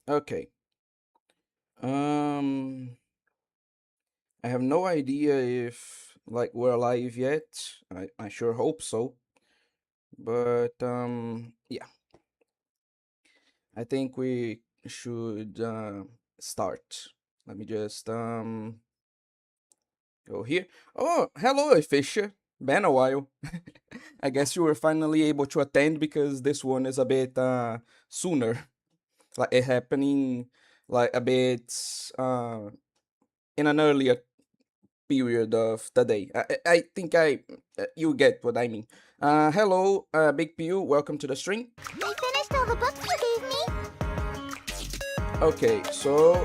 Okay. Um, I have no idea if like we're live yet. I sure hope so. But yeah, I think we should start. Let me just go here. Oh, hello, Fisher. Been a while. I guess you were finally able to attend because this one is a bit sooner. Like it happening like a bit in an earlier period of the day. I think you get what I mean. Hello, Big Pew. Welcome to the stream. I finished all the books you gave me. Okay, so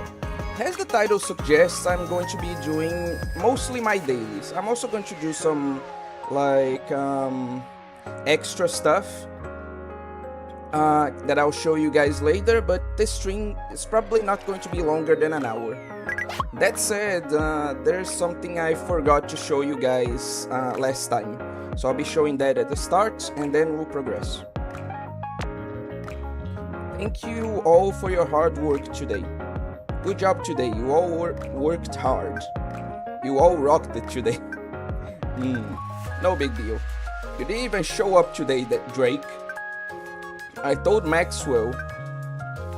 as the title suggests, I'm going to be doing mostly my dailies. I'm also going to do some like extra stuff that I'll show you guys later, but this stream is probably not going to be longer than an hour. That said, there's something I forgot to show you guys last time, so I'll be showing that at the start and then we'll progress. Thank you all for your hard work today. Good job today, you all worked hard. You all rocked it today. No big deal. You didn't even show up today, that Drake. I told Maxwell.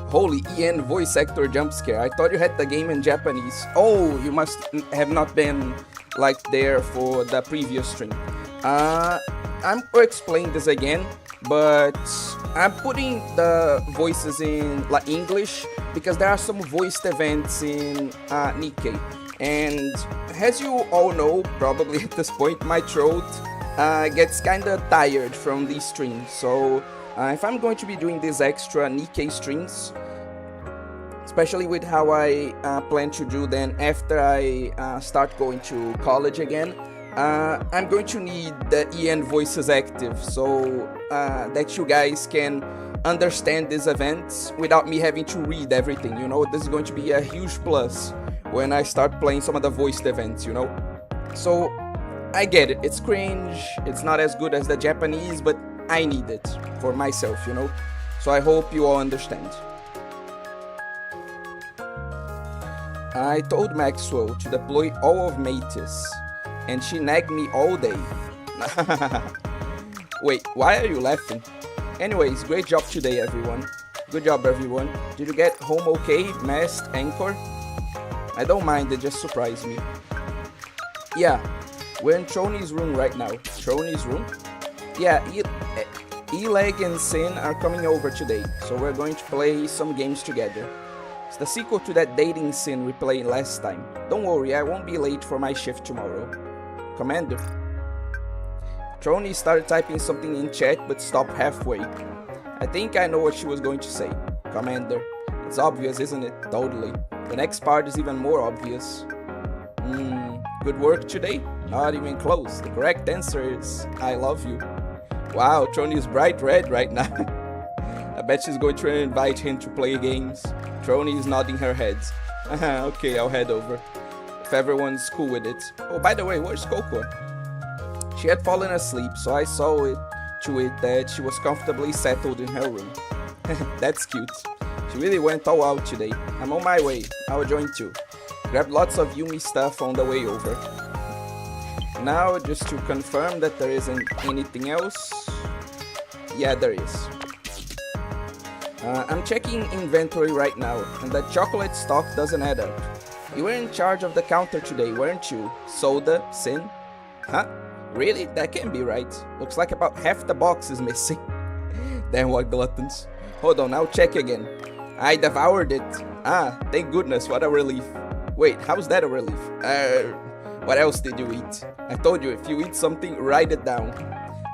Holy EN voice actor jump scare. I thought you had the game in Japanese. Oh, you must have not been like there for the previous stream. I'm going to explain this again, but I'm putting the voices in like English because there are some voiced events in NIKKE. And as you all know, probably at this point, my throat gets kinda tired from these streams. So if I'm going to be doing these extra NIKKE streams, especially with how I plan to do then after I start going to college again, I'm going to need the EN voices active so that you guys can understand these events without me having to read everything, you know. This is going to be a huge plus when I start playing some of the voiced events, you know. So I get it, it's cringe, it's not as good as the Japanese, but I need it for myself, you know. So I hope you all understand. I told Maxwell to deploy all of Matis, and she nagged me all day. Wait, why are you laughing? Anyways, great job today, everyone. Good job, everyone. Did you get home okay, Mast, Anchor? I don't mind, it just surprised me. Yeah, we're in Trony's room right now. Trony's room? Yeah, Eleg and Sin are coming over today, so we're going to play some games together. It's the sequel to that dating sim we played last time. Don't worry, I won't be late for my shift tomorrow. Commander. Trony started typing something in chat but stopped halfway. I think I know what she was going to say. Commander. It's obvious, isn't it? Totally. The next part is even more obvious. Good work today? Not even close. The correct answer is I love you. Wow, Trony is bright red right now. I bet she's going to invite him to play games. Trony is nodding her head. Okay, I'll head over. If everyone's cool with it. Oh, by the way, where's Coco? She had fallen asleep, so I saw it to it that she was comfortably settled in her room. That's cute. She really went all out today. I'm on my way. I'll join too. Grab lots of Yumi stuff on the way over. Now, just to confirm that there isn't anything else. Yeah, there is. I'm checking inventory right now, and the chocolate stock doesn't add up. You were in charge of the counter today, weren't you? Soda, Sin? Huh? Really? That can't be right. Looks like about half the box is missing. Damn, what gluttons. Hold on, I'll check again. I devoured it. Ah, thank goodness, what a relief. Wait, how's that a relief? What else did you eat? I told you, if you eat something, write it down.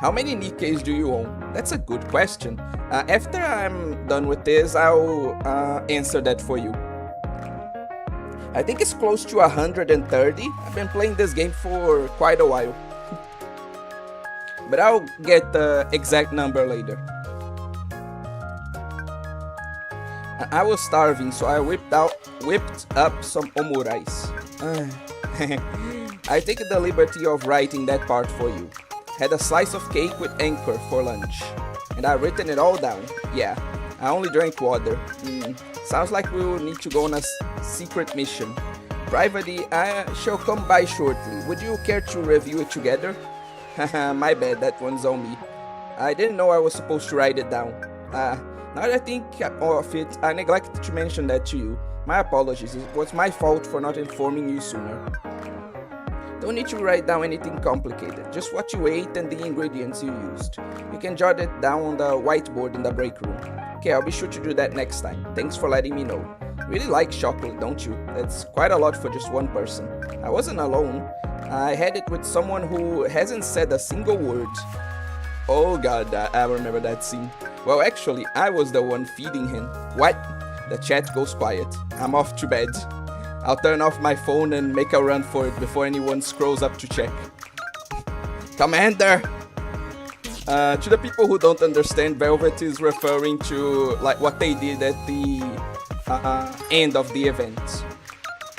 How many Nikkes do you own? That's a good question. After I'm done with this, I'll answer that for you. I think it's close to 130. I've been playing this game for quite a while. But I'll get the exact number later. I was starving, so I whipped up some omurais. I take the liberty of writing that part for you. Had a slice of cake with Anchor for lunch. And I've written it all down. Yeah, I only drank water. Sounds like we will need to go on a secret mission. Privately, I shall come by shortly. Would you care to review it together? Haha, my bad, that one's on me. I didn't know I was supposed to write it down. Now that I think of it, I neglected to mention that to you. My apologies, it was my fault for not informing you sooner. Don't need to write down anything complicated, just what you ate and the ingredients you used. You can jot it down on the whiteboard in the break room. Okay, I'll be sure to do that next time. Thanks for letting me know. Really like chocolate, don't you? That's quite a lot for just one person. I wasn't alone. I had it with someone who hasn't said a single word. Oh god, I remember that scene. Well, actually, I was the one feeding him. What? The chat goes quiet. I'm off to bed. I'll turn off my phone and make a run for it before anyone scrolls up to check. Commander! To the people who don't understand, Velvet is referring to like what they did at the end of the event.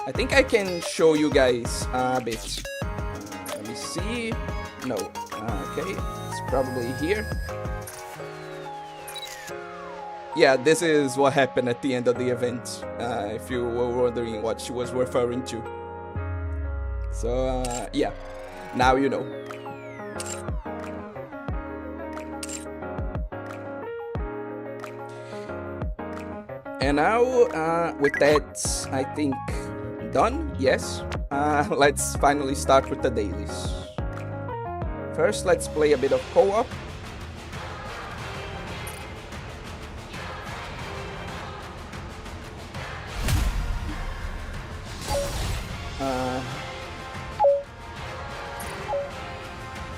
I think I can show you guys a bit. Let me see. No. Okay, it's probably here. Yeah, this is what happened at the end of the event, if you were wondering what she was referring to. So, yeah, now you know. And now, with that, I think, done? Yes? Let's finally start with the dailies. First, let's play a bit of co-op.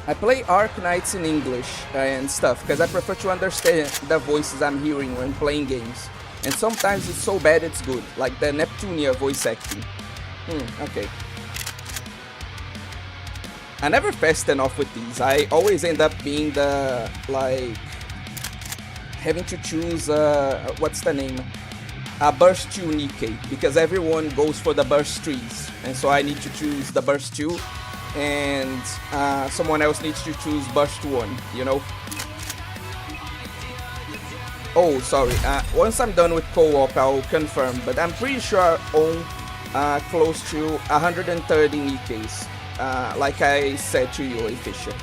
I play Ark Knights in English and stuff because I prefer to understand the voices I'm hearing when playing games. And sometimes it's so bad it's good, like the Neptunia voice acting. Okay. I never fast enough with these. I always end up being the, like, having to choose, what's the name? Burst 2 NIKKE, because everyone goes for the Burst 3s. And so I need to choose the Burst 2, and someone else needs to choose Burst 1, you know? Oh, sorry, once I'm done with co-op, I'll confirm, but I'm pretty sure I own close to 130 NIKKEs, like I said to you, Fisher.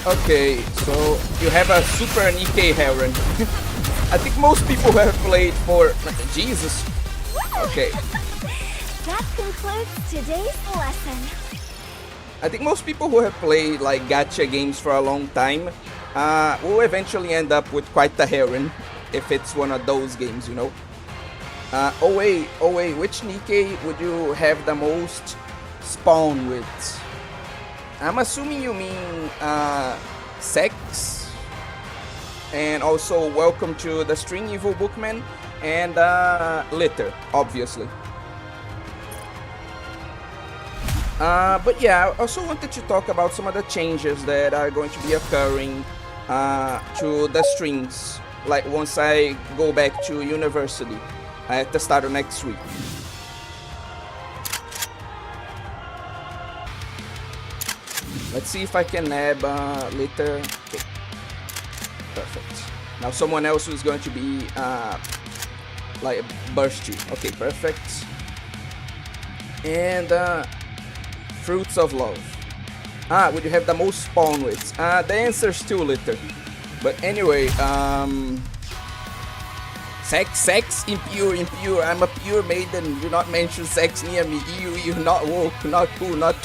Okay, so you have a super NIKKE Heron. I think most people have played for... Jesus. Okay. That concludes today's lesson. I think most people who have played like gacha games for a long time will eventually end up with quite the Heron, if it's one of those games, you know. Oh wait, which NIKKE would you have the most spawn with? I'm assuming you mean sex, and also welcome to the stream, Evil Bookman, and litter, obviously. But yeah, I also wanted to talk about some of the changes that are going to be occurring to the streams, like once I go back to university at the start of next week. Let's see if I can nab litter. Okay, perfect. Now someone else who's going to be like burst 2. Okay, perfect. And fruits of love. Would you have the most spawn with? The answer's still litter. But anyway, sex, impure. I'm a pure maiden. Do not mention sex near me. You not woke, not cool, not.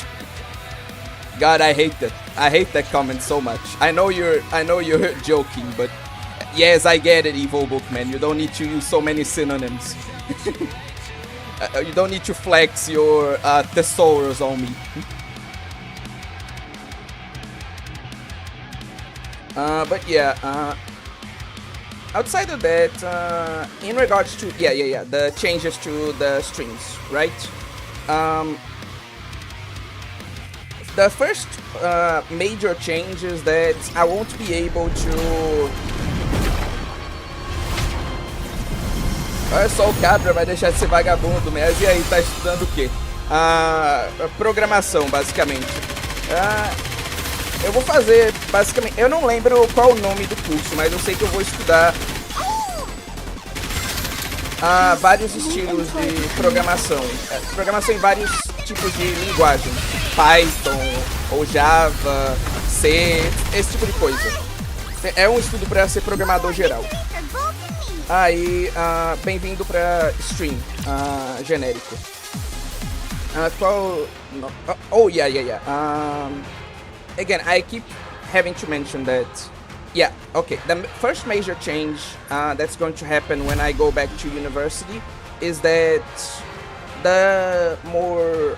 God, I hate that. I hate that comment so much. I know you're joking, but yes, I get it, Evil Bookman. You don't need to use so many synonyms. You don't need to flex your thesaurus on me. But yeah, outside of that, in regards to the changes to the streams, right? The first major change is that I won't be able to. Olha só, o cabra vai deixar de ser vagabundo, mas e aí, tá estudando o quê? Programação, basicamente. Eu vou fazer, basicamente, eu não lembro qual o nome do curso, mas eu sei que eu vou estudar vários estilos de programação. Programação em vários tipos de linguagem. Python, ou Java, C, esse tipo de coisa. É um estudo para ser programador geral. Aí, bem-vindo para stream genérico. Qual... Oh, yeah. Again, I keep having to mention that. Yeah, okay. The first major change that's going to happen when I go back to university is that the more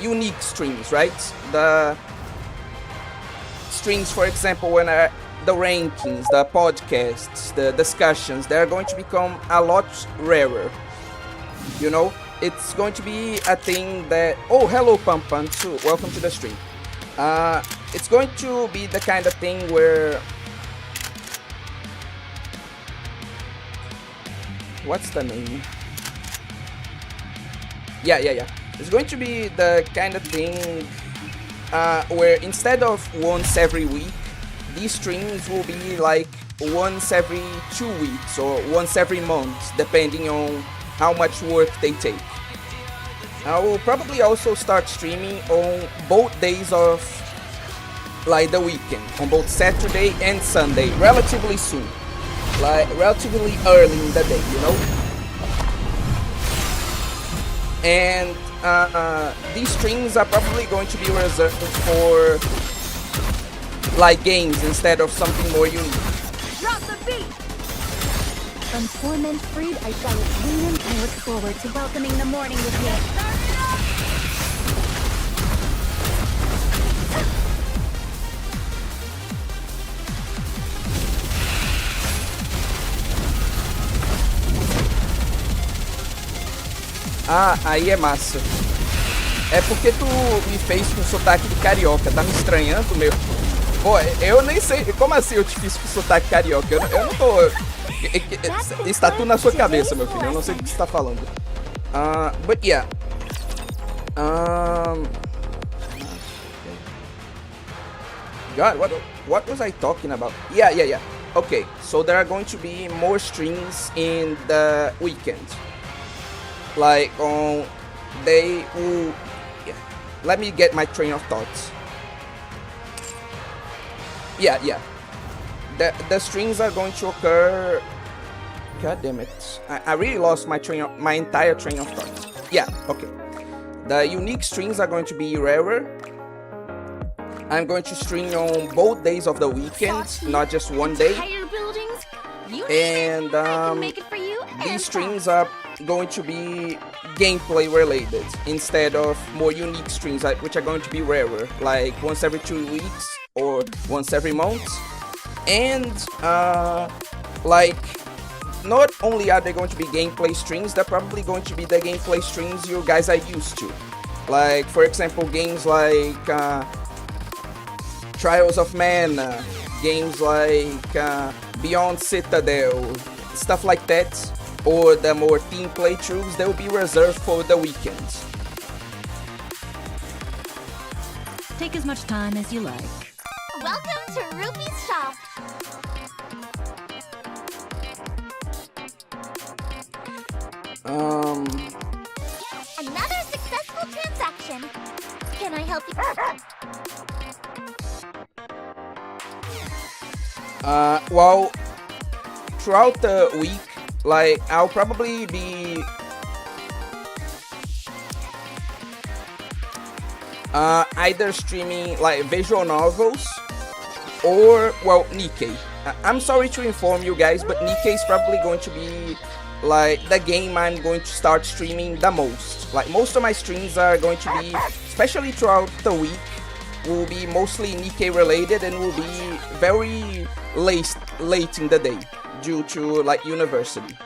unique streams, right? The streams, for example, when the rankings, the podcasts, the discussions, they're going to become a lot rarer. You know, it's going to be a thing that... Oh, hello, Pampan, too. Welcome to the stream. It's going to be the kind of thing where... What's the name? Yeah. It's going to be the kind of thing where instead of once every week, these streams will be like once every 2 weeks or once every month, depending on how much work they take. I will probably also start streaming on both days of like the weekend, on both Saturday and Sunday, relatively soon, like relatively early in the day, you know. And these streams are probably going to be reserved for like games instead of something more unique. Drop the beat! From torment freed, I shall win and I look forward to welcoming the morning with you. Aí é massa. É porque tu me fez com sotaque de carioca, tá me estranhando, meu? Pô, eu nem sei, como assim eu te fiz com sotaque carioca? Eu não tô... Está tudo na sua cabeça, meu filho, eu não sei o que você tá falando. But yeah. God, what was I talking about? Yeah. Okay, so there are going to be more streams in the weekend. Like on they will... Yeah. Let me get my train of thoughts. Yeah. The streams are going to occur... God damn it. I really lost my entire train of thoughts. Yeah, okay. The unique streams are going to be rarer. I'm going to stream on both days of the weekend, not just one day. And these streams are going to be gameplay related instead of more unique streams, which are going to be rarer, like once every 2 weeks or once every month. And like, not only are they going to be gameplay streams, they're probably going to be the gameplay streams you guys are used to. Like, for example, games like Trials of Mana, games like Beyond Citadel, stuff like that, or the more team playthroughs, they will be reserved for the weekends. Take as much time as you like. Welcome to Ruby's shop. Another successful transaction. Can I help you? Well, throughout the week, like, I'll probably be either streaming like visual novels or, well, NIKKE. I'm sorry to inform you guys, but NIKKE is probably going to be like the game I'm going to start streaming the most. Like, most of my streams are going to be, especially throughout the week, will be mostly NIKKE related and will be very late in the day due to like university.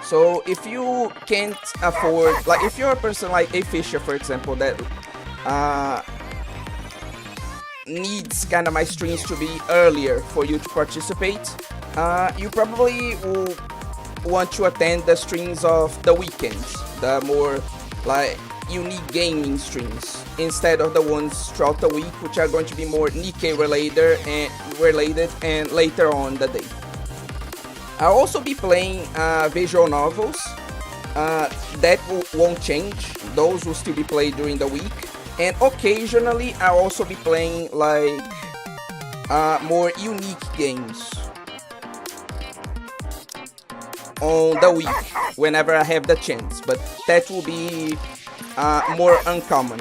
So if you can't afford, like if you're a person like a Fisher, for example, that needs kind of my streams to be earlier for you to participate, you probably will want to attend the streams of the weekends, the more like unique gaming streams, instead of the ones throughout the week, which are going to be more NIKKE related and later on the day. I'll also be playing visual novels. That won't change. Those will still be played during the week. And occasionally I'll also be playing like more unique games on the week whenever I have the chance, but that will be more uncommon.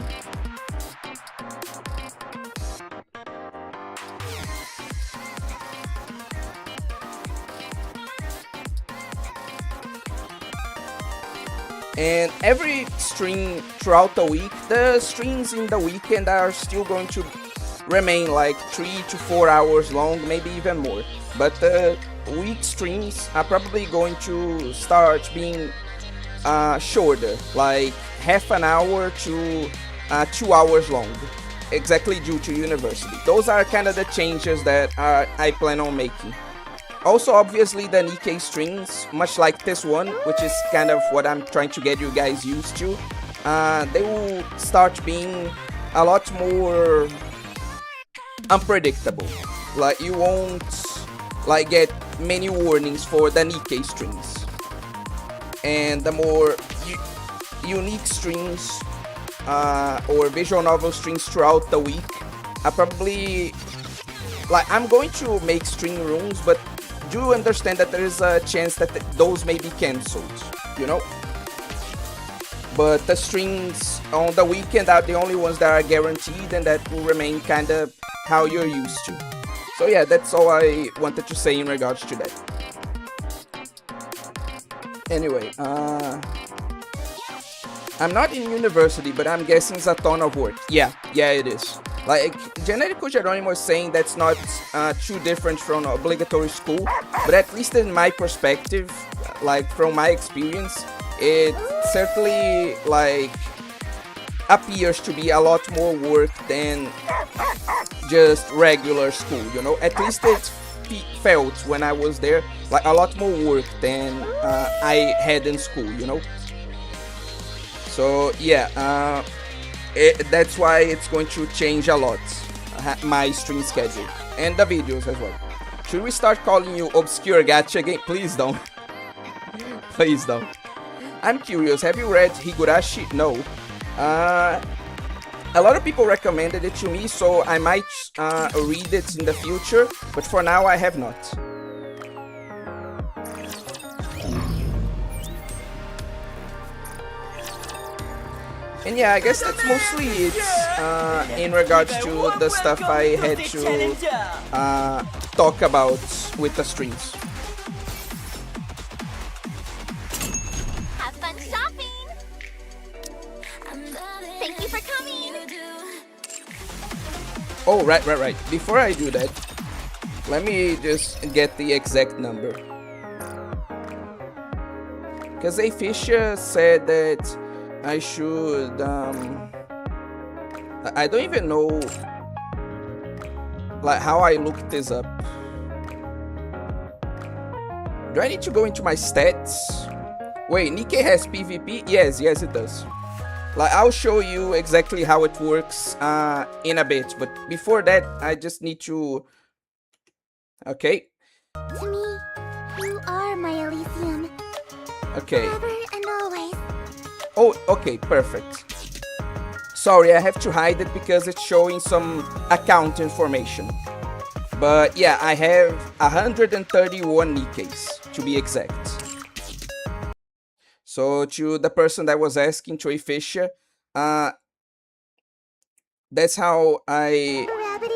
And every stream throughout the week, the streams in the weekend are still going to remain like 3 to 4 hours long, maybe even more. But the week streams are probably going to start being shorter, like half an hour to 2 hours long, exactly due to university. Those are kind of the changes that I plan on making. Also, obviously, the NIKKE streams, much like this one, which is kind of what I'm trying to get you guys used to, they will start being a lot more unpredictable. Like, you won't like get many warnings for the NIKKE streams. And the more unique streams or visual novel streams throughout the week are probably, like, I'm going to make stream rooms, but do understand that there is a chance that those may be cancelled, you know? But the streams on the weekend are the only ones that are guaranteed and that will remain kind of how you're used to. So yeah, that's all I wanted to say in regards to that. Anyway, I'm not in university, but I'm guessing it's a ton of work. Yeah, it is. Like, Generico Geronimo is saying that's not too different from obligatory school, but at least in my perspective, like from my experience, it certainly like appears to be a lot more work than just regular school, you know? At least it felt when I was there like a lot more work than I had in school, you know? So yeah, that's why it's going to change a lot, my stream schedule and the videos as well. Should we start calling you Obscure Gacha Game? Please don't. Please don't. I'm curious, have you read Higurashi? No. A lot of people recommended it to me, so I might read it in the future, but for now I have not. And yeah, I guess that's mostly it in regards to the stuff I had to talk about with the streams. Have fun shopping! Thank you for coming! Oh, right. Before I do that, let me just get the exact number. Because a Fisher said that I should, I don't even know, like, how I looked this up. Do I need to go into my stats? Wait, NIKKE has PvP? Yes, it does. Like, I'll show you exactly how it works in a bit, but before that, I just need to... Okay. To me, you are my Elysium. Okay. Forever and always. Oh, okay, perfect. Sorry, I have to hide it because it's showing some account information. But yeah, I have 131 NIKKEs, to be exact. So to the person that was asking, to a Fisher, that's how many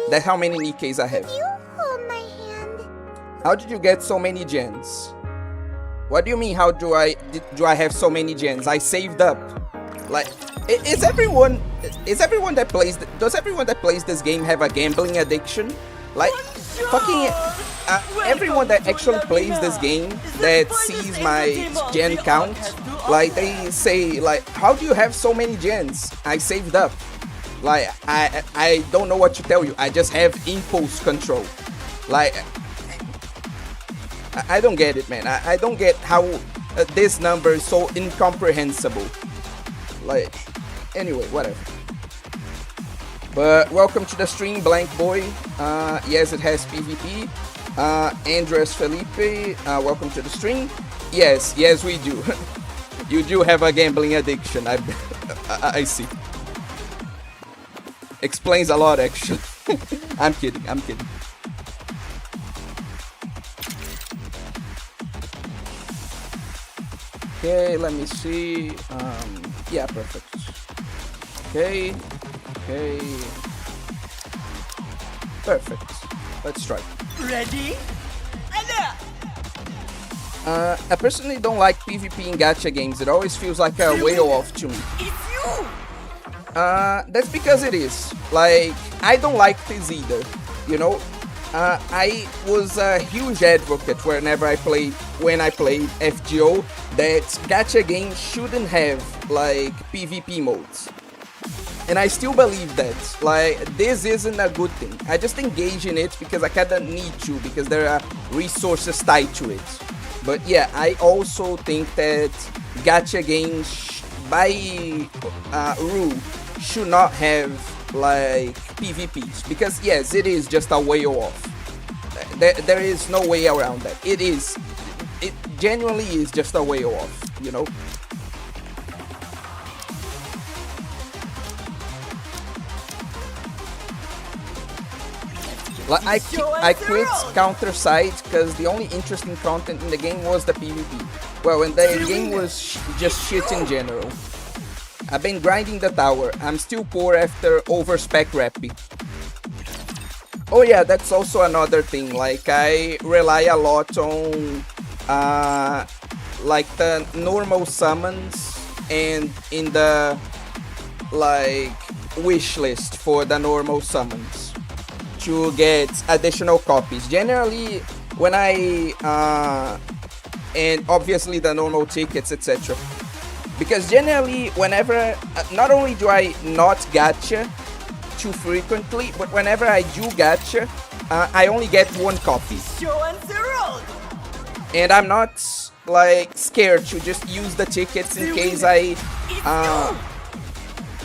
NIKKEs I have. You hold my hand. How did you get so many gens? What do you mean, how do I have so many gens? I saved up. Like, Is everyone that plays does everyone that plays this game have a gambling addiction? Like fucking everyone that actually plays this game that sees my gen count, like they say like, how do you have so many gens? I saved up. Like I don't know what to tell you. I just have impulse control. Like I don't get it, man. I don't get how this number is so incomprehensible. Like, anyway, whatever. But welcome to the stream, Blank Boy. Yes, it has PvP. Andres Felipe, welcome to the stream. Yes, we do. You do have a gambling addiction. I see. Explains a lot, actually. I'm kidding. Okay, let me see. Yeah, perfect. Okay. Perfect. Let's try. Ready? I personally don't like PvP in gacha games. It always feels like a whale off to me. It's you! That's because it is. Like, I don't like this either, you know? I was a huge advocate when I played FGO that gacha games shouldn't have like PvP modes. And I still believe that, like, this isn't a good thing. I just engage in it because I kinda need to, because there are resources tied to it. But yeah, I also think that gacha games, by rule, should not have like PvPs, because yes, it is just a way off. There is no way around that. It genuinely is just a way off, you know. Like I quit counter side because the only interesting content in the game was the PvP. Well, and the game was just shit in general. I've been grinding the tower. I'm still poor after overspec rappy. Oh yeah, that's also another thing. Like, I rely a lot on like the normal summons and in the like wish list for the normal summons to get additional copies. Generally, when I and obviously the normal tickets, etc. Because generally, whenever, not only do I not gacha too frequently, but whenever I do gacha, I only get one copy. And I'm not like scared to just use the tickets in case I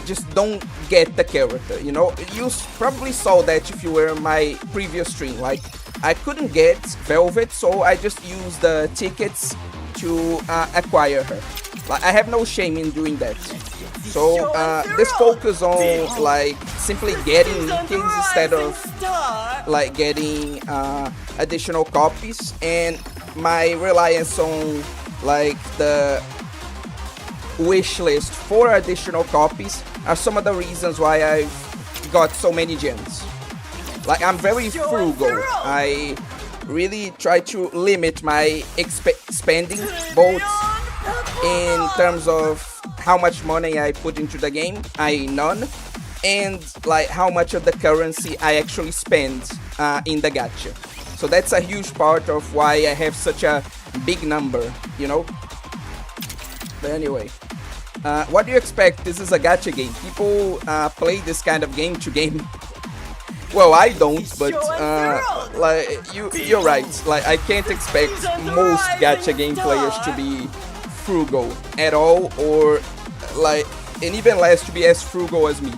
just don't get the character, you know. You probably saw that if you were in my previous stream. Like, I couldn't get Velvet, so I just used the tickets to acquire her. Like, I have no shame in doing that. So this focus on like simply getting NIKKEs instead of like getting additional copies, and my reliance on like the wish list for additional copies are some of the reasons why I've got so many gems. Like, I'm very frugal. I really try to limit my spending, both in terms of how much money I put into the game, i.e. none, and like how much of the currency I actually spend in the gacha. So that's a huge part of why I have such a big number, you know. But anyway, what do you expect? This is a gacha game. People play this kind of game to game. Well, I don't, but like you're right. Like, I can't expect most gacha game players to be frugal at all, or like, and even less to be as frugal as me.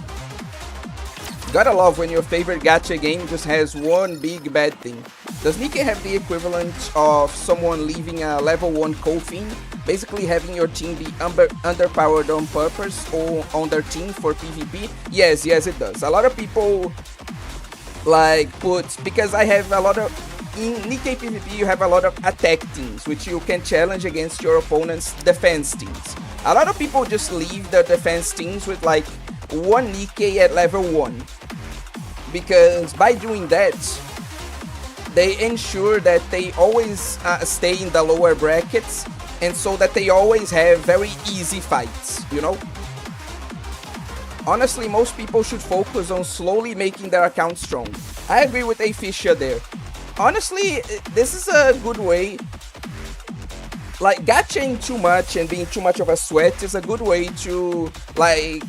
Gotta love when your favorite gacha game just has one big bad thing. Does NIKKE have the equivalent of someone leaving a level 1 co-fiend? Basically having your team be underpowered on purpose or on their team for PvP? Yes, it does. A lot of people like because I have a lot of, in NIKKE PvP you have a lot of attack teams which you can challenge against your opponent's defense teams. A lot of people just leave their defense teams with like one NIKKE at level 1, because by doing that they ensure that they always stay in the lower brackets, and so that they always have very easy fights, you know. Honestly, most people should focus on slowly making their account strong. I agree with Aficia there. Honestly, this is a good way. Like, gachaing too much and being too much of a sweat is a good way to, like,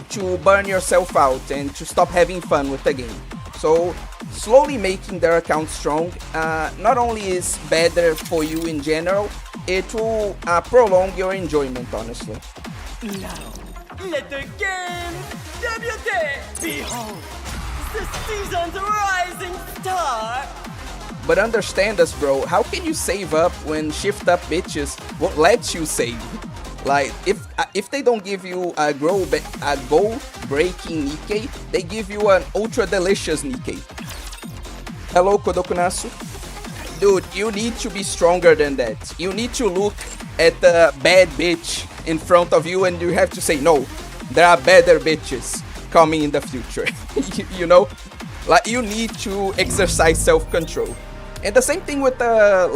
to burn yourself out and to stop having fun with the game. So, slowly making their account strong not only is better for you in general, it will prolong your enjoyment, honestly. Now, let the game debut! Behold, the season's rising star! But understand us, bro, how can you save up when shift up bitches won't let you save? Like, if they don't give you a goal-breaking NIKKE, they give you an ultra-delicious NIKKE. Hello, Kodokunasu. Dude, you need to be stronger than that. You need to look at the bad bitch in front of you and you have to say, no, there are better bitches coming in the future. You know? Like, you need to exercise self-control. And the same thing with the,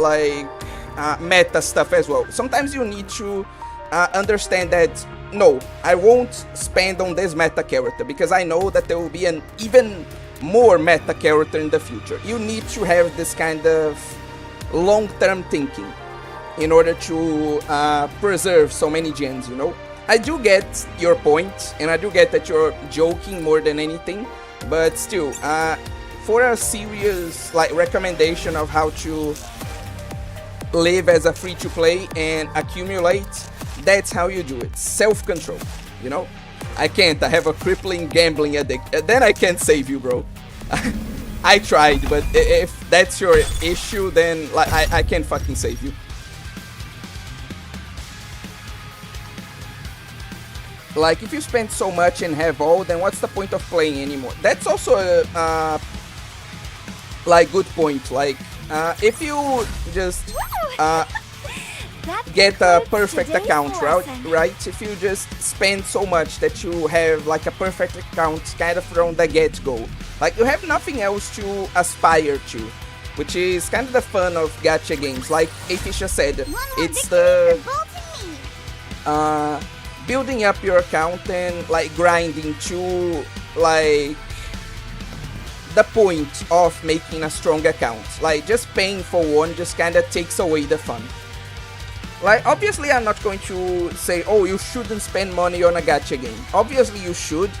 meta stuff as well. Sometimes you need to understand that, no, I won't spend on this meta character because I know that there will be an even more meta character in the future. You need to have this kind of long-term thinking in order to preserve so many gems, you know? I do get your point, and I do get that you're joking more than anything, but still, for a serious recommendation of how to live as a free-to-play and accumulate, that's how you do it. Self-control, you know? I can't. I have a crippling gambling addict. Then I can't save you, bro. I tried, but if that's your issue, then I can't fucking save you. Like, if you spend so much and have all, then what's the point of playing anymore? That's also a good point. Like, if you just get a perfect account, right? If you just spend so much that you have like a perfect account kind of from the get-go, like you have nothing else to aspire to, which is kind of the fun of gacha games. Like Aficia said, it's the building up your account and like grinding to like the point of making a strong account. Like just paying for one just kind of takes away the fun. Like, obviously I'm not going to say, oh, you shouldn't spend money on a gacha game. Obviously you should.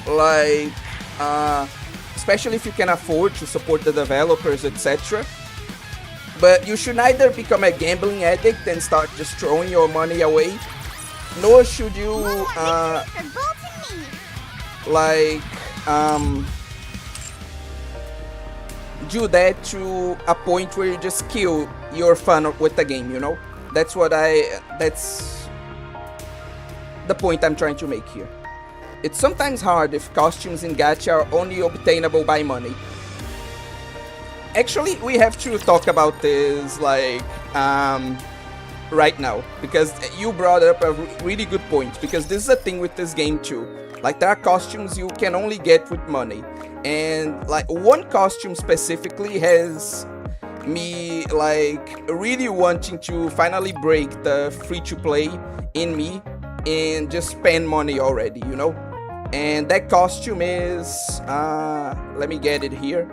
Like, especially if you can afford to support the developers, etc. But you should neither become a gambling addict and start just throwing your money away, nor should you, do that to a point where you just kill your fun with the game, you know? That's the point I'm trying to make here. It's sometimes hard if costumes in gacha are only obtainable by money. Actually, we have to talk about this, right now, because you brought up a really good point, because this is a thing with this game too. Like, there are costumes you can only get with money. And like one costume specifically has me like really wanting to finally break the free-to-play in me and just spend money already, you know? And that costume is, let me get it here,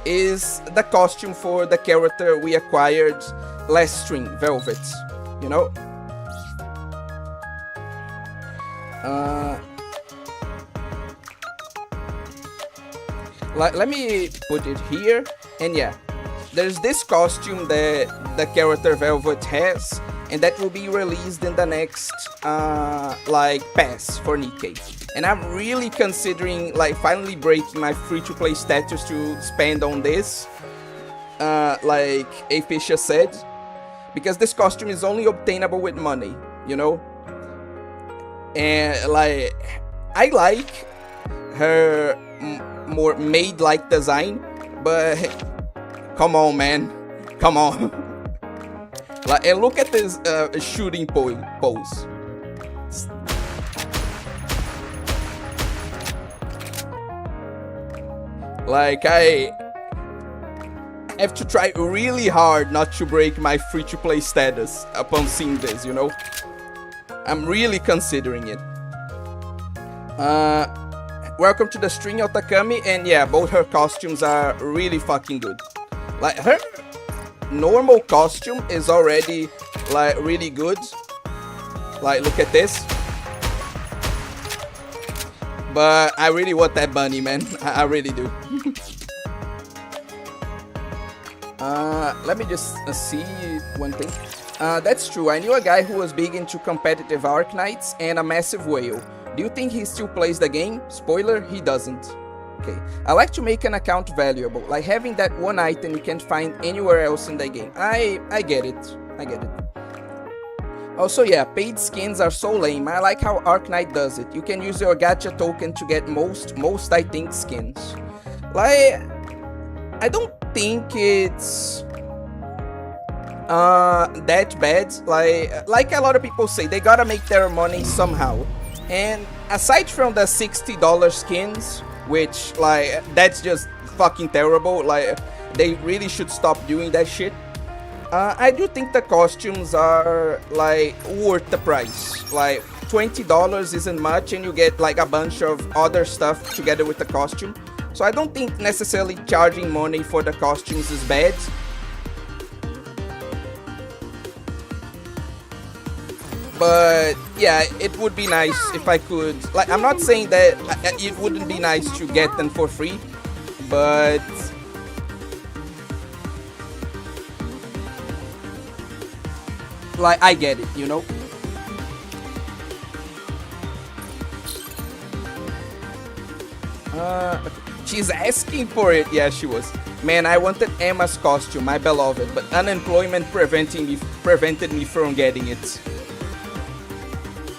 is the costume for the character we acquired last stream, Velvet, you know? Let me put it here, and yeah, there's this costume that the character Velvet has, and that will be released in the next pass for NIKKE. And I'm really considering finally breaking my free-to-play status to spend on this, like Aficia said, because this costume is only obtainable with money, you know? And I like her more maid-like design, but come on, man, come on. And look at this shooting pose. Like, have to try really hard not to break my free-to-play status upon seeing this, you know? I'm really considering it. Welcome to the stream, Otakami, and yeah, both her costumes are really fucking good. Like, her normal costume is already, like, really good. Like, look at this. But I really want that bunny, man. I really do. Let me just see one thing. That's true. I knew a guy who was big into competitive Arknights and a massive whale. Do you think he still plays the game? Spoiler, he doesn't. Okay. I like to make an account valuable, like having that one item you can't find anywhere else in the game. I get it. I get it. Also, yeah, paid skins are so lame. I like how Arknight does it. You can use your gacha token to get most I think skins. Like, I don't think it's that bad. Like a lot of people say, they gotta make their money somehow. And aside from the $60 skins, which, like, that's just fucking terrible. Like, they really should stop doing that shit. I do think the costumes are, like, worth the price. Like, $20 isn't much, and you get, like, a bunch of other stuff together with the costume. So I don't think necessarily charging money for the costumes is bad. But yeah, it would be nice if I could, like, I'm not saying that it wouldn't be nice to get them for free, but like, I get it, you know? She's asking for it. Yeah, she was. Man, I wanted Emma's costume, my beloved, but unemployment prevented me from getting it.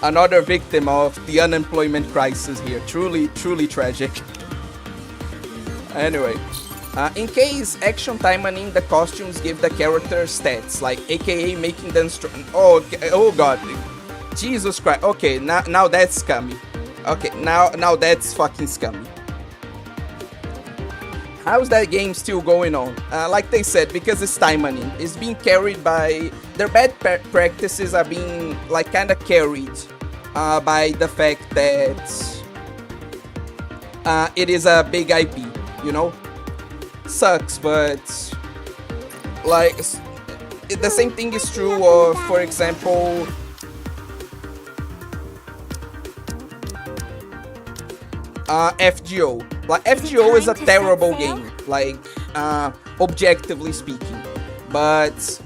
Another victim of the unemployment crisis here. Truly, truly tragic. Anyway, in case action timing, the costumes give the character stats, like aka making them strong. Oh god, Jesus Christ. Okay, now that's scummy. Okay, now that's fucking scummy. How's that game still going on? Like they said, because it's time money. It's being carried by... Their bad practices are being, like, kind of carried by the fact that it is a big IP, you know? Sucks, but... Like, the same thing is true of, for example... FGO. Like, FGO is a terrible game, like, objectively speaking, but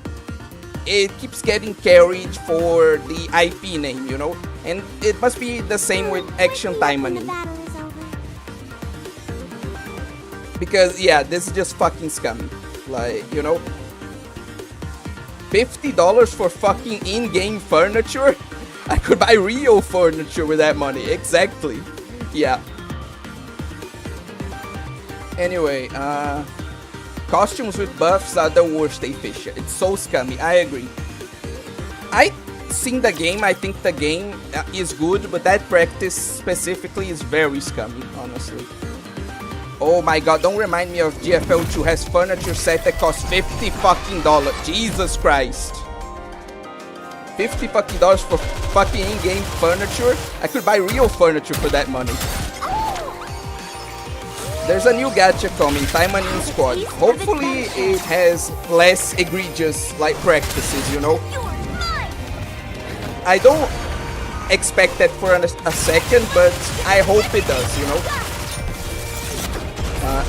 it keeps getting carried for the IP name, you know, and it must be the same with Action Time Money. Because, yeah, this is just fucking scummy, like, you know, $50 for fucking in-game furniture? I could buy real furniture with that money, exactly, yeah. Anyway, costumes with buffs are the worst, Fisher. It's so scummy, I agree. I've seen the game, I think the game is good, but that practice specifically is very scummy, honestly. Oh my god, don't remind me of GFL 2 has furniture set that costs $50 fucking. Jesus Christ. $50 fucking for fucking in-game furniture? I could buy real furniture for that money. There's a new gacha coming, Time Manning Squad. Hopefully it has less egregious, like, practices, you know? I don't expect that for a second, but I hope it does, you know?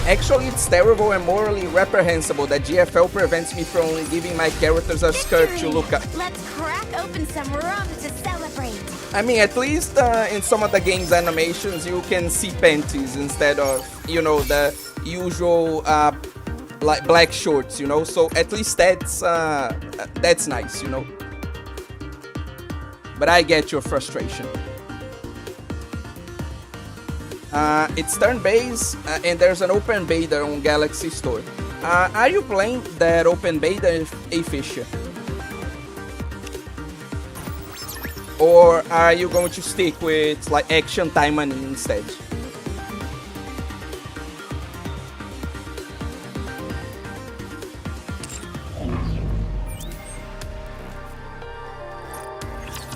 Actually, it's terrible and morally reprehensible that GFL prevents me from giving my characters a skirt to look at. Let's crack open some rum to celebrate. I mean, at least in some of the game's animations, you can see panties instead of, you know, the usual, like, black shorts, you know? So at least that's nice, you know? But I get your frustration. It's turn-based, and there's an open beta on Galaxy Store. Are you playing that open beta, Fisher? Or are you going to stick with, like, Action Time Money instead?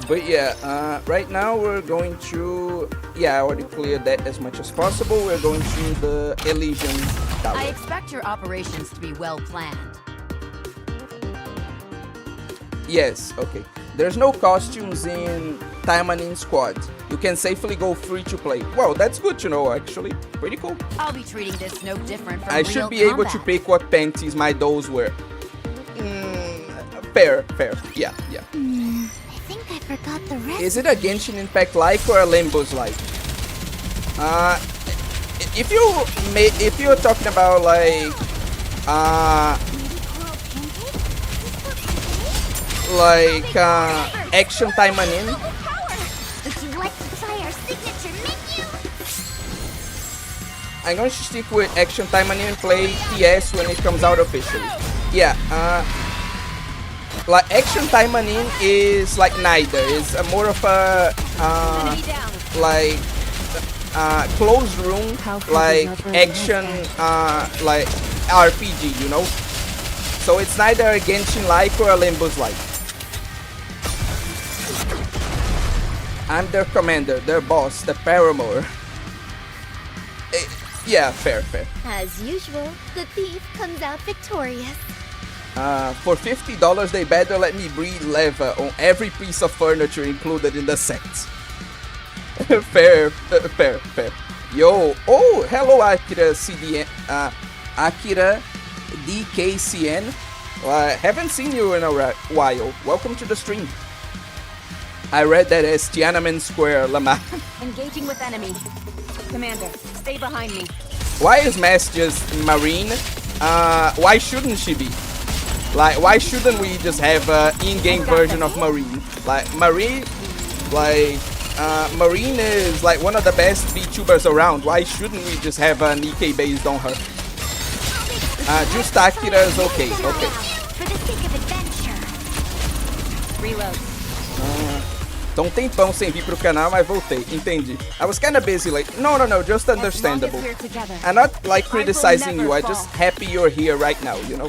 But yeah, right now we're going to... Yeah, I already cleared that as much as possible. We're going to the Elysian Tower. I expect your operations to be well planned. Yes, okay. There's no costumes in Taimanin Squad. You can safely go free to play. Well, that's good to know, actually. Pretty cool. I'll be treating this no different from I real should be able to combat. pick what panties my dolls wear. Fair. Yeah. I think I forgot the rest. Is it a Genshin Impact like or a Limbo's like? If you're talking about like action Taimanin, Would you like to try our signature menu? I'm going to stick with action Taimanin and play TS when it comes out officially. Yeah, like action Taimanin is like neither. It's more of a like closed room, like action, like RPG, you know. So it's neither a Genshin like or a Limbo's like. I'm their commander, their boss, the paramour. Yeah, fair. As usual, the thief comes out victorious. For $50, they better let me breathe lava on every piece of furniture included in the set. Fair. Yo, oh, hello Akira CDN, Akira DKCN. Haven't seen you in a while. Welcome to the stream. I read that as Tiananmen Square, Lama. Engaging with enemy. Commander, stay behind me. Why is Mass just Marine? Why shouldn't she be? Like, why shouldn't we just have an in-game version of Marine? Like, Marine is like one of the best VTubers around. Why shouldn't we just have a NIKKE based on her? Just Akira is okay. For the sake of adventure. Reload. Tô um tempão sem vir pro canal, mas voltei. Entendi. I was kinda busy, like, no, just understandable. As long as we're together. I'm not like criticizing you, I'm just happy you're here right now, you know?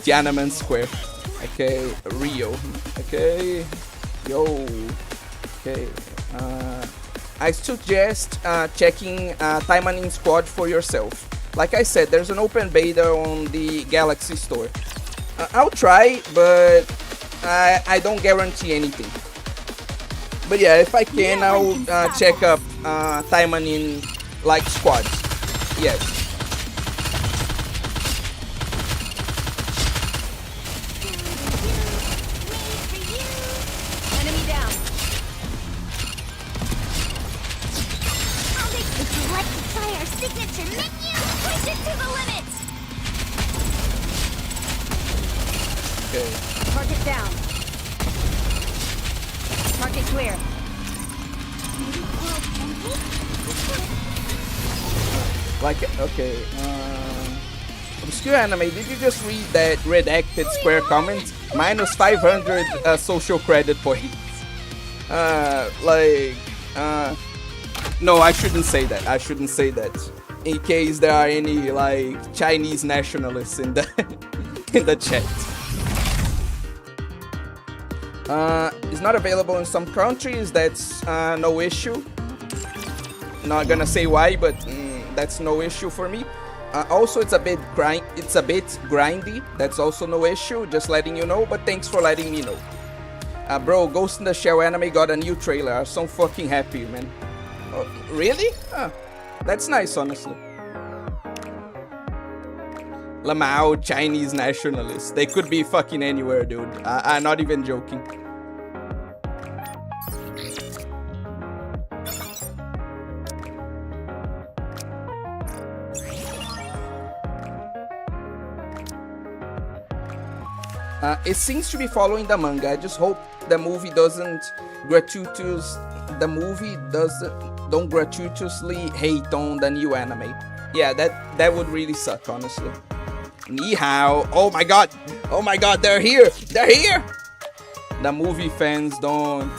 Tiananmen Square. Okay, Rio. Okay. Yo. Okay. I suggest checking Taimanin Squad for yourself. Like I said, there's an open beta on the Galaxy Store. I'll try, but I don't guarantee anything. But yeah, if I can, I'll check up Taimanin like squads. Yes. Enemy down. Would you like to try our signature menu? Push it to the limit! Okay. Target down. Target clear. Like, okay. Obscure Anime, did you just read that redacted Square comment? Minus 500 social credit points. No, I shouldn't say that. In case there are any like Chinese nationalists in the in the chat. It's not available in some countries. That's no issue. Not gonna say why, but that's no issue for me. Also, it's a bit grindy. That's also no issue. Just letting you know. But thanks for letting me know. Bro, Ghost in the Shell anime got a new trailer. I'm so fucking happy, man. Really? That's nice, honestly. Lamau, Chinese nationalists. They could be fucking anywhere, dude. I'm not even joking. It seems to be following the manga. I just hope the movie don't gratuitously hate on the new anime. Yeah, that would really suck, honestly. Ni hao. Oh my god, they're here. The movie fans don't.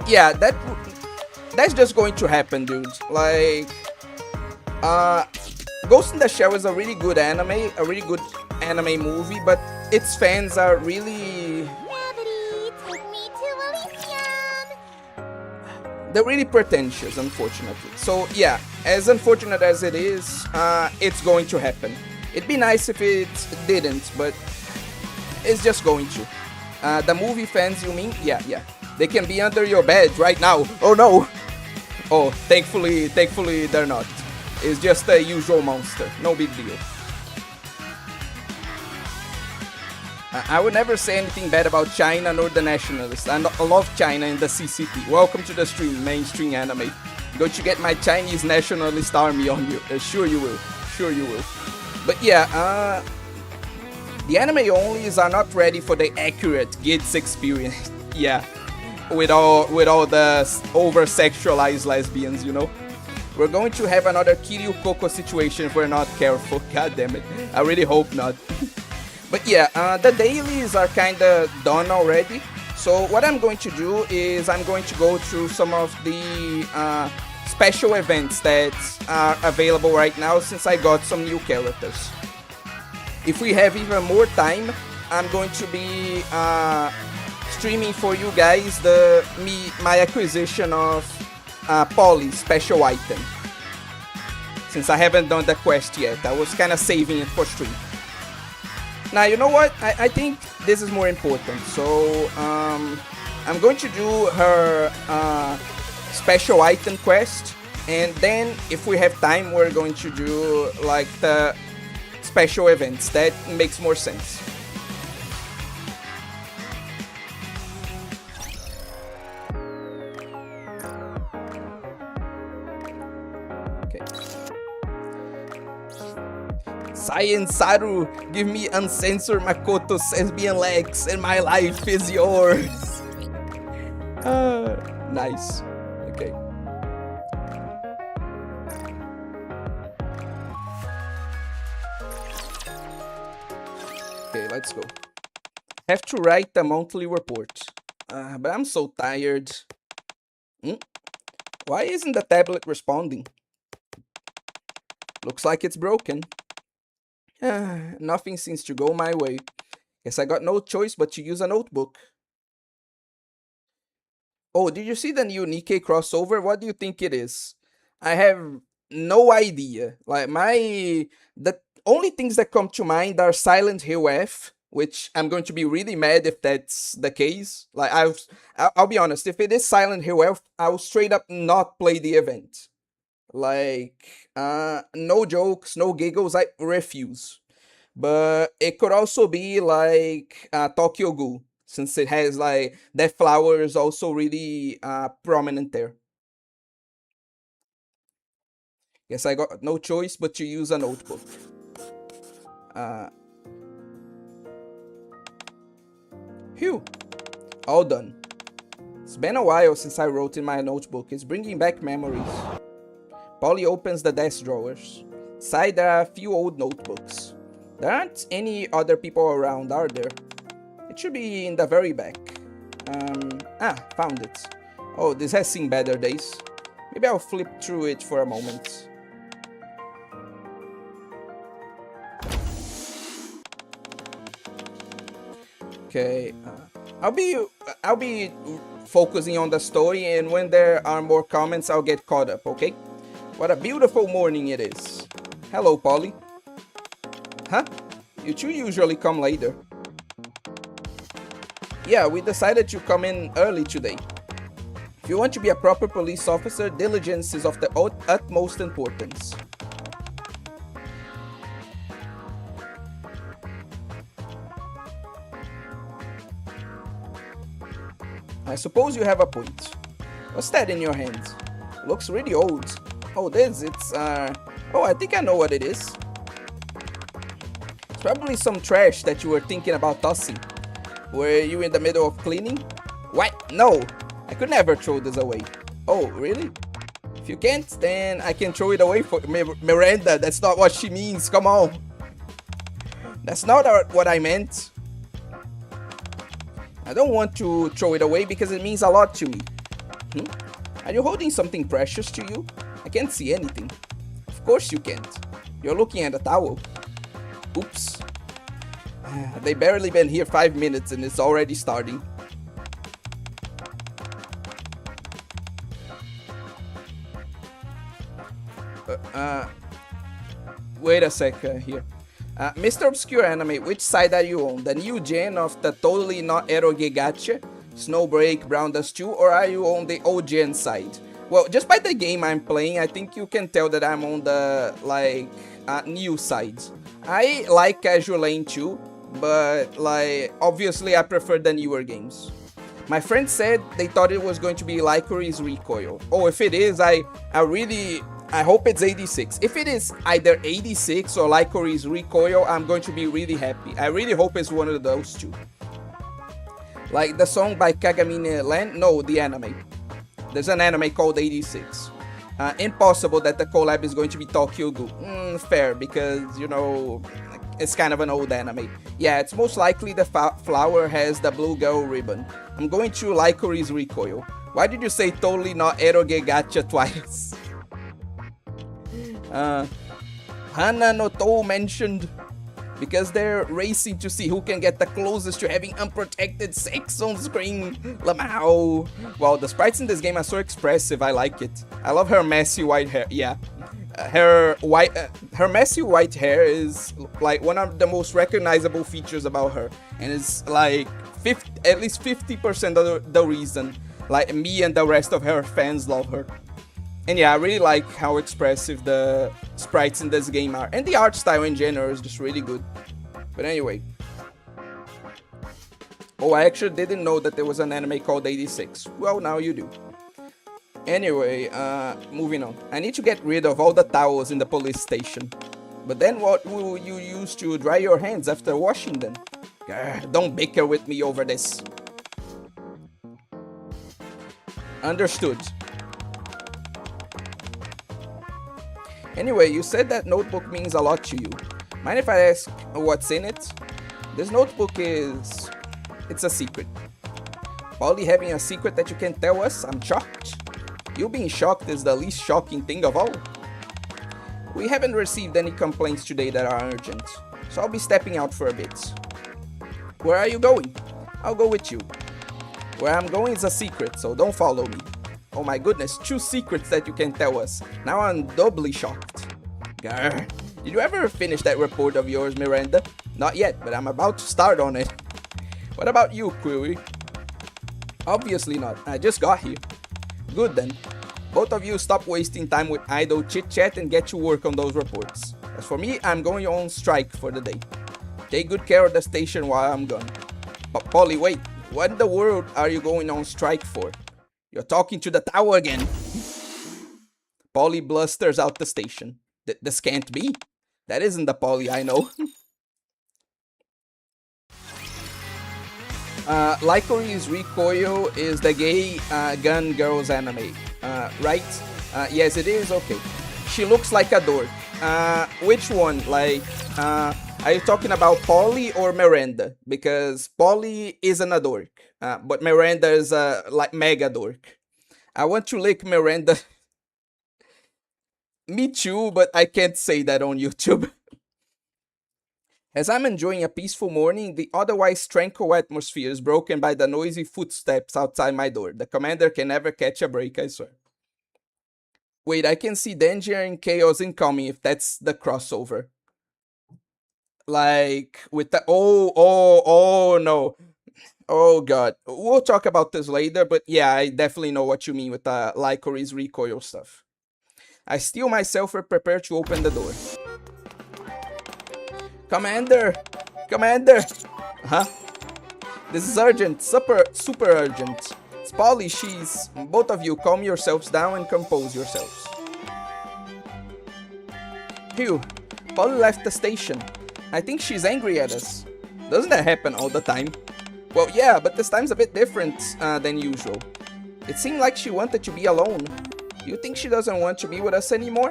Yeah, that's just going to happen, dude. Like, Ghost in the Shell is a really good anime movie, but its fans are really... Gravity, take me to Elysium. They're really pretentious, unfortunately. So yeah, as unfortunate as it is, it's going to happen. It'd be nice if it didn't, but it's just going to. The movie fans, you mean? Yeah. They can be under your bed right now. Oh no! Oh, thankfully they're not. It's just a usual monster. No big deal. I would never say anything bad about China nor the nationalists. I love China and the CCP. Welcome to the stream, mainstream anime. Going to get my Chinese nationalist army on you. Sure you will. But yeah, the anime onlys are not ready for the accurate kids experience. Yeah, with all the over-sexualized lesbians, you know. We're going to have another Kiryu Coco situation if we're not careful. God damn it. I really hope not. But yeah, the dailies are kinda done already. So what I'm going to do is I'm going to go through some of the special events that are available right now since I got some new characters. If we have even more time, I'm going to be streaming for you guys my acquisition of Polly's special item. Since I haven't done the quest yet, I was kinda saving it for stream. Now, you know what? I think this is more important. So, I'm going to do her special item quest. And then, if we have time, we're going to do, like, the special events. That makes more sense. Okay. Science Saru, give me uncensored Makoto's lesbian legs and my life is yours. Nice. Okay. Okay, let's go. Have to write a monthly report. But I'm so tired. Why isn't the tablet responding? Looks like it's broken. Nothing seems to go my way. Guess I got no choice but to use a notebook. Oh, did you see the new NIKKE crossover? What do you think it is? I have no idea. Like, the only things that come to mind are Silent Hill F, which I'm going to be really mad if that's the case. Like, I'll be honest, if it is Silent Hill F, I'll straight up not play the event. Like, no jokes, no giggles, I refuse. But it could also be like Tokyo Ghoul, since it has like that flower is also really prominent there. Guess I got no choice but to use a notebook. Phew, all done. It's been a while since I wrote in my notebook. It's bringing back memories. Polly opens the desk drawers. Inside there are a few old notebooks. There aren't any other people around, are there? It should be in the very back. Found it. Oh, this has seen better days. Maybe I'll flip through it for a moment. Okay, I'll be focusing on the story, and when there are more comments, I'll get caught up, okay? What a beautiful morning it is. Hello, Polly. Huh? You two usually come later. Yeah, we decided to come in early today. If you want to be a proper police officer, diligence is of the utmost importance. I suppose you have a point. What's that in your hand? Looks really old. Oh, it's oh, I think I know what it is. It's probably some trash that you were thinking about tossing. Were you in the middle of cleaning? What? No, I could never throw this away. Oh, really? If you can't, then I can throw it away for Miranda. That's not what she means, come on. That's not what I meant. I don't want to throw it away because it means a lot to me. Are you holding something precious to you? I can't see anything. Of course you can't. You're looking at a towel. Oops. They barely been here 5 minutes and it's already starting. Wait a sec here. Mr. Obscure Anime, which side are you on? The new gen of the totally not eroge gacha? Snowbreak, Brown Dust 2, or are you on the old gen side? Well, just by the game I'm playing, I think you can tell that I'm on the, like, new side. I like Casual Lane too, but, like, obviously I prefer the newer games. My friends said they thought it was going to be Lycoris Recoil. Oh, if it is, I hope it's 86. If it is either 86 or Lycoris Recoil, I'm going to be really happy. I really hope it's one of those two. Like the song by Kagamine Land? No, the anime. There's an anime called 86. Impossible that the collab is going to be Tokyo Ghoul. Fair, because, you know, it's kind of an old anime. Yeah, it's most likely the flower has the blue girl ribbon. I'm going to Lycoris Recoil. Why did you say totally not eroge gacha twice? Hana no To mentioned because they're racing to see who can get the closest to having unprotected sex on screen. Lamau. Wow, the sprites in this game are so expressive. I like it. I love her messy white hair. Yeah, her messy white hair is like one of the most recognizable features about her, and it's like at least 50% of the reason like me and the rest of her fans love her. And yeah, I really like how expressive the sprites in this game are. And the art style in general is just really good. But anyway. Oh, I actually didn't know that there was an anime called 86. Well, now you do. Anyway, moving on. I need to get rid of all the towels in the police station. But then what will you use to dry your hands after washing them? Grr, don't bicker with me over this. Understood. Anyway, you said that notebook means a lot to you. Mind if I ask what's in it? This notebook it's a secret. Polly having a secret that you can tell us? I'm shocked. You being shocked is the least shocking thing of all. We haven't received any complaints today that are urgent, so I'll be stepping out for a bit. Where are you going? I'll go with you. Where I'm going is a secret, so don't follow me. Oh my goodness, 2 secrets that you can tell us. Now I'm doubly shocked. Grr. Did you ever finish that report of yours, Miranda? Not yet, but I'm about to start on it. What about you, Query? Obviously not. I just got here. Good then. Both of you stop wasting time with idle chit-chat and get to work on those reports. As for me, I'm going on strike for the day. Take good care of the station while I'm gone. But Polly, wait. What in the world are you going on strike for? You're talking to the tower again. Polly blusters out the station. This can't be. That isn't the Polly I know. Lycoris Recoil is the gay gun girls anime, right? Yes, it is. Okay. She looks like a dork. Which one? Like, are you talking about Polly or Miranda? Because Polly isn't a dork. But Miranda is like mega dork. I want to lick Miranda. Me too, but I can't say that on YouTube. As I'm enjoying a peaceful morning, the otherwise tranquil atmosphere is broken by the noisy footsteps outside my door. The commander can never catch a break, I swear. Wait, I can see danger and chaos incoming if that's the crossover. Like, with the... Oh, no. Oh god, we'll talk about this later, but yeah, I definitely know what you mean with the Lycoris Recoil stuff. I steel myself and prepare to open the door. Commander! Commander! Huh? This is urgent, super urgent. It's Polly, she's... Both of you, calm yourselves down and compose yourselves. Phew, Polly left the station. I think she's angry at us. Doesn't that happen all the time? Well, yeah, but this time's a bit different than usual. It seemed like she wanted to be alone. Do you think she doesn't want to be with us anymore?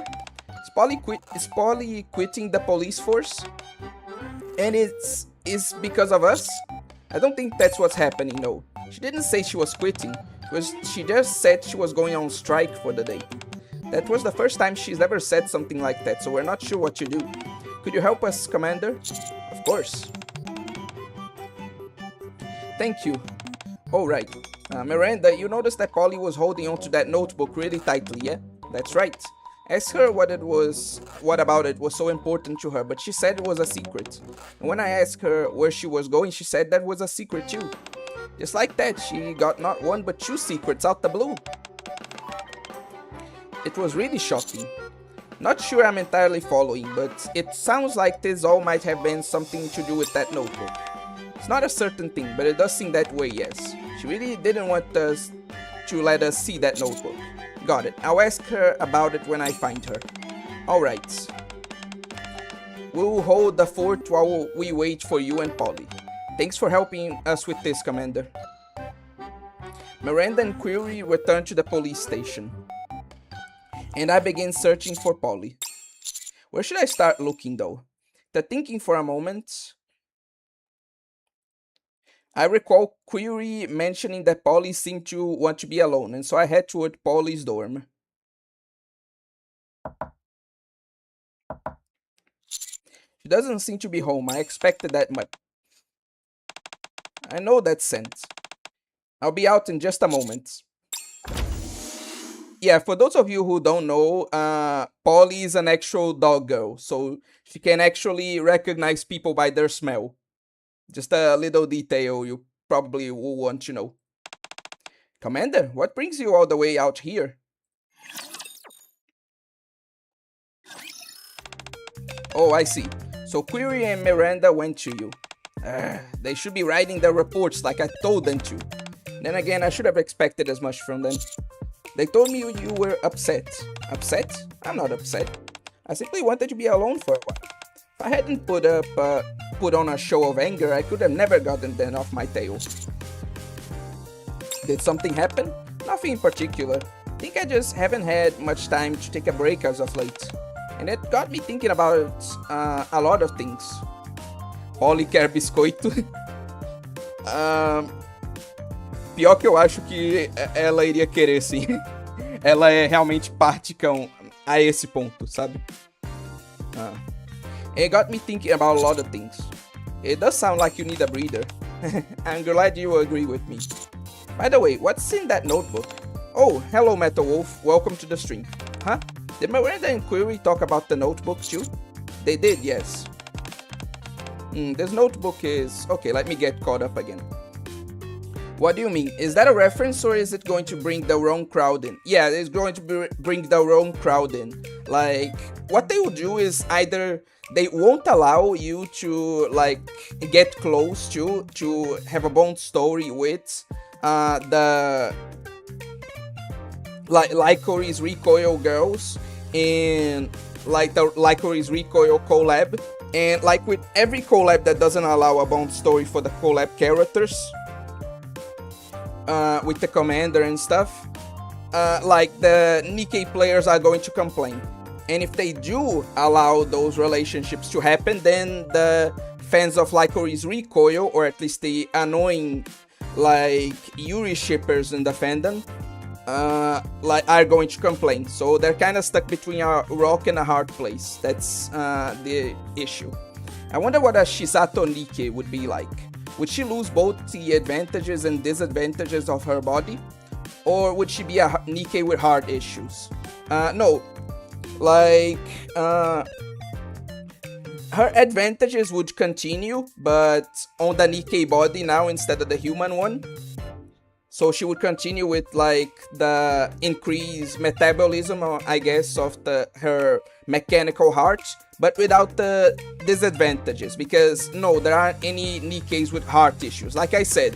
Is Polly quitting the police force? And it's because of us? I don't think that's what's happening, no. She didn't say she was quitting. She just said she was going on strike for the day. That was the first time she's ever said something like that, so we're not sure what to do. Could you help us, Commander? Of course. Thank you. Oh, right. Miranda, you noticed that Polly was holding onto that notebook really tightly, yeah? That's right. Asked her what about it was so important to her, but she said it was a secret. And when I asked her where she was going, she said that was a secret too. Just like that, she got not one but two secrets out the blue. It was really shocking. Not sure I'm entirely following, but it sounds like this all might have been something to do with that notebook. It's not a certain thing, but it does seem that way, yes. She really didn't want us to let us see that notebook. Got it. I'll ask her about it when I find her. Alright. We'll hold the fort while we wait for you and Polly. Thanks for helping us with this, Commander. Miranda and Query return to the police station. And I begin searching for Polly. Where should I start looking though? After thinking for a moment, I recall Query mentioning that Polly seemed to want to be alone, and so I head toward Polly's dorm. She doesn't seem to be home. I expected that much. I know that scent. I'll be out in just a moment. Yeah, for those of you who don't know, Polly is an actual dog girl, so she can actually recognize people by their smell. Just a little detail you probably will want to know. Commander, what brings you all the way out here? Oh, I see. So Query and Miranda went to you. They should be writing their reports like I told them to. Then again, I should have expected as much from them. They told me you were upset. Upset? I'm not upset. I simply wanted to be alone for a while. If I hadn't put on a show of anger, I could have never gotten them off my tail. Did something happen? Nothing in particular. I think I just haven't had much time to take a break as of late. And it got me thinking about a lot of things. Polly quer biscoito. Pior que eu acho que ela iria querer, sim. Ela é realmente particão a esse ponto, sabe? It got me thinking about a lot of things. It does sound like you need a breather. I'm glad you agree with me. By the way, what's in that notebook? Oh, hello Metal Wolf, welcome to the stream. Huh? Did Miranda and Query talk about the notebook too? They did, yes. This notebook is... Okay, let me get caught up again. What do you mean? Is that a reference or is it going to bring the wrong crowd in? Yeah, it's going to bring the wrong crowd in. Like, what they will do is either they won't allow you to, like, get close to have a bond story with the Licorice Recoil girls in, like, the Licorice Recoil collab. And, like, with every collab that doesn't allow a bond story for the collab characters, with the commander and stuff, like the NIKKE players are going to complain. And if they do allow those relationships to happen, then the fans of Licorice Recoil, or at least the annoying like Yuri shippers in the fandom, like are going to complain. So they're kind of stuck between a rock and a hard place. That's the issue. I wonder what a Shisato NIKKE would be like. Would she lose both the advantages and disadvantages of her body? Or would she be a NIKKE with heart issues? No. Like, her advantages would continue, but on the NIKKE body now instead of the human one. So she would continue with, like, the increased metabolism, I guess, of her mechanical heart, but without the disadvantages, because no, there aren't any NIKKEs with heart issues. Like I said,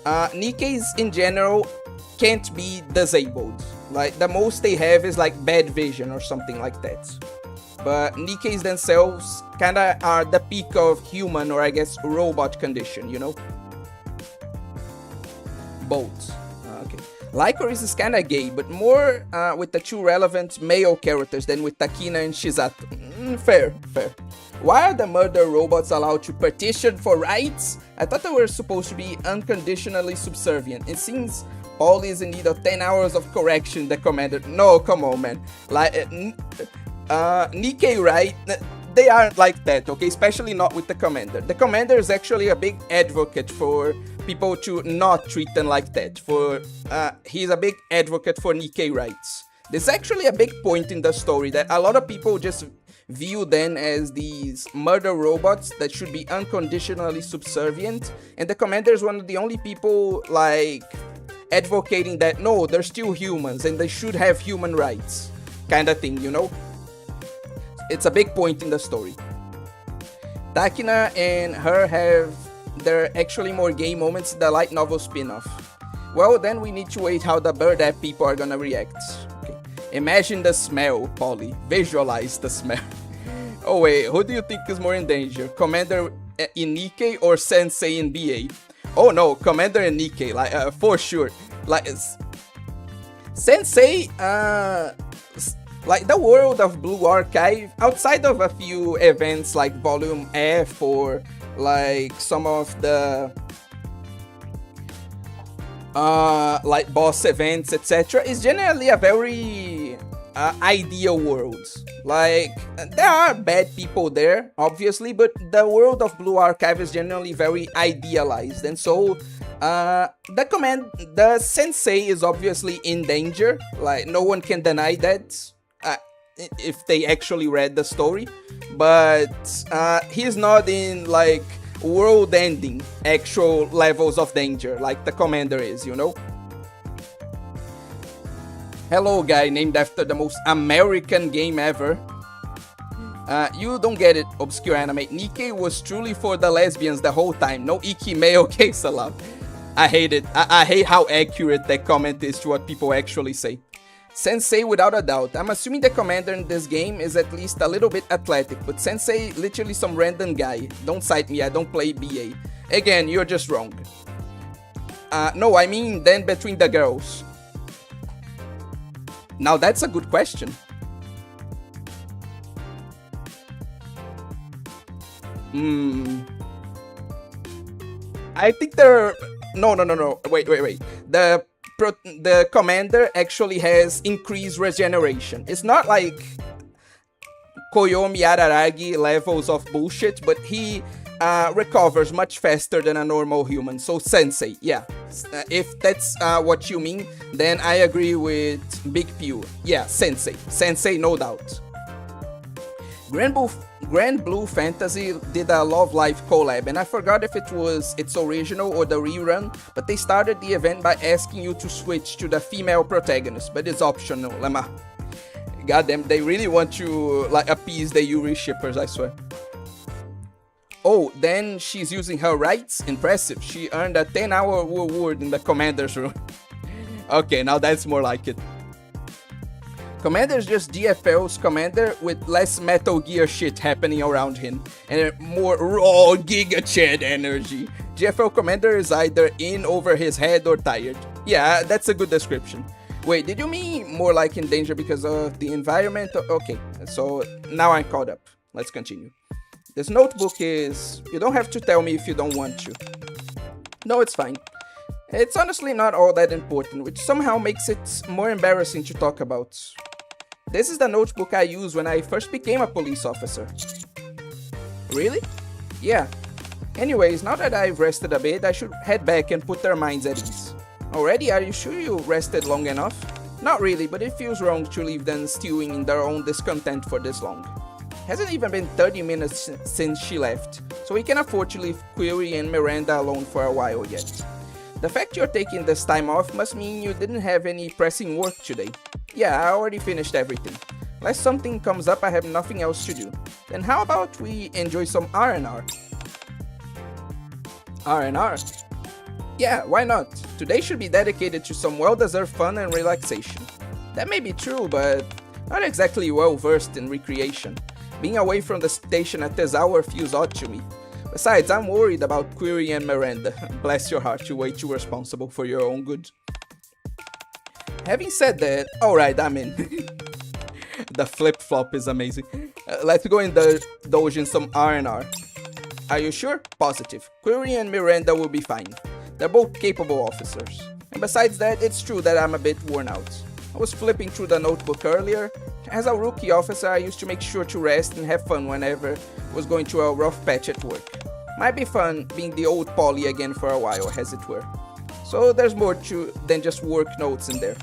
NIKKEs in general can't be disabled. Like, the most they have is like bad vision or something like that. But NIKKEs themselves kinda are the peak of human, or I guess robot condition, you know? Both. Okay. Licorice is kinda gay, but more with the two relevant male characters than with Takina and Shisato. Fair. Why are the murder robots allowed to petition for rights? I thought they were supposed to be unconditionally subservient. It seems Polly is in need of 10 hours of correction, the commander. No, come on, man. Like, NIKKE, right? they aren't like that, okay? Especially not with the commander. The commander is actually a big advocate for people to not treat them like that. He's a big advocate for NIKKE rights. There's actually a big point in the story that a lot of people just view them as these murder robots that should be unconditionally subservient, and the commander is one of the only people like advocating that no, they're still humans and they should have human rights, kind of thing, you know? It's a big point in the story. Takina and her have their actually more gay moments in the light novel spin-off. Well, then we need to wait how the bird app people are gonna react. Okay. Imagine the smell, Polly. Visualize the smell. Oh wait, who do you think is more in danger? Commander in NIKKE or Sensei in BA? Oh no, Commander in NIKKE, like for sure. Like Sensei, like the world of Blue Archive, outside of a few events like Volume F or like some of the like boss events, etc., is generally a very ideal world. Like, there are bad people there, obviously, but the world of Blue Archive is generally very idealized, and so the sensei is obviously in danger. Like, no one can deny that if they actually read the story, but he's not in like world-ending actual levels of danger like the commander is, you know? Hello, guy named after the most American game ever. You don't get it, obscure anime. NIKKE was truly for the lesbians the whole time. No icky male case allowed. I hate it. I hate how accurate that comment is to what people actually say. Sensei without a doubt. I'm assuming the commander in this game is at least a little bit athletic, but Sensei literally some random guy. Don't cite me, I don't play BA. Again, you're just wrong. No, I mean then between the girls. Now that's a good question. I think they're... No. Wait. The commander actually has increased regeneration. It's not like Koyomi Araragi levels of bullshit, but he recovers much faster than a normal human. So Sensei, yeah. If that's what you mean, then I agree with Big Pew. Yeah, Sensei. Sensei, no doubt. Grand Blue Fantasy did a Love Life collab, and I forgot if it was its original or the rerun, but they started the event by asking you to switch to the female protagonist, but it's optional, Lama. Goddamn, they really want to like appease the Yuri shippers, I swear. Oh, then she's using her rights? Impressive, she earned a 10-hour reward in the commander's room. Okay, now that's more like it. Commander is just GFL's commander with less Metal Gear shit happening around him and more raw Giga Chad energy. GFL commander is either in over his head or tired. Yeah, that's a good description. Wait, did you mean more like in danger because of the environment? Okay, so now I'm caught up. Let's continue. This notebook is... You don't have to tell me if you don't want to. No, it's fine. It's honestly not all that important, which somehow makes it more embarrassing to talk about. This is the notebook I used when I first became a police officer. Really? Yeah. Anyways, now that I've rested a bit, I should head back and put their minds at ease. Already? Are you sure you rested long enough? Not really, but it feels wrong to leave them stewing in their own discontent for this long. Hasn't even been 30 minutes since she left, so we can afford to leave Query and Miranda alone for a while yet. The fact you're taking this time off must mean you didn't have any pressing work today. Yeah, I already finished everything. Unless something comes up, I have nothing else to do. Then how about we enjoy some R&R? R&R? Yeah, why not? Today should be dedicated to some well-deserved fun and relaxation. That may be true, but not exactly well-versed in recreation. Being away from the station at this hour feels odd to me. Besides, I'm worried about Query and Miranda. Bless your heart, you're way too responsible for your own good. Having said that, alright, I'm in. The flip-flop is amazing. Let's go indulge in some R&R. Are you sure? Positive. Query and Miranda will be fine. They're both capable officers. And besides that, it's true that I'm a bit worn out. I was flipping through the notebook earlier. As a rookie officer, I used to make sure to rest and have fun whenever I was going through a rough patch at work. Might be fun being the old Polly again for a while, as it were. So there's more than just work notes in there.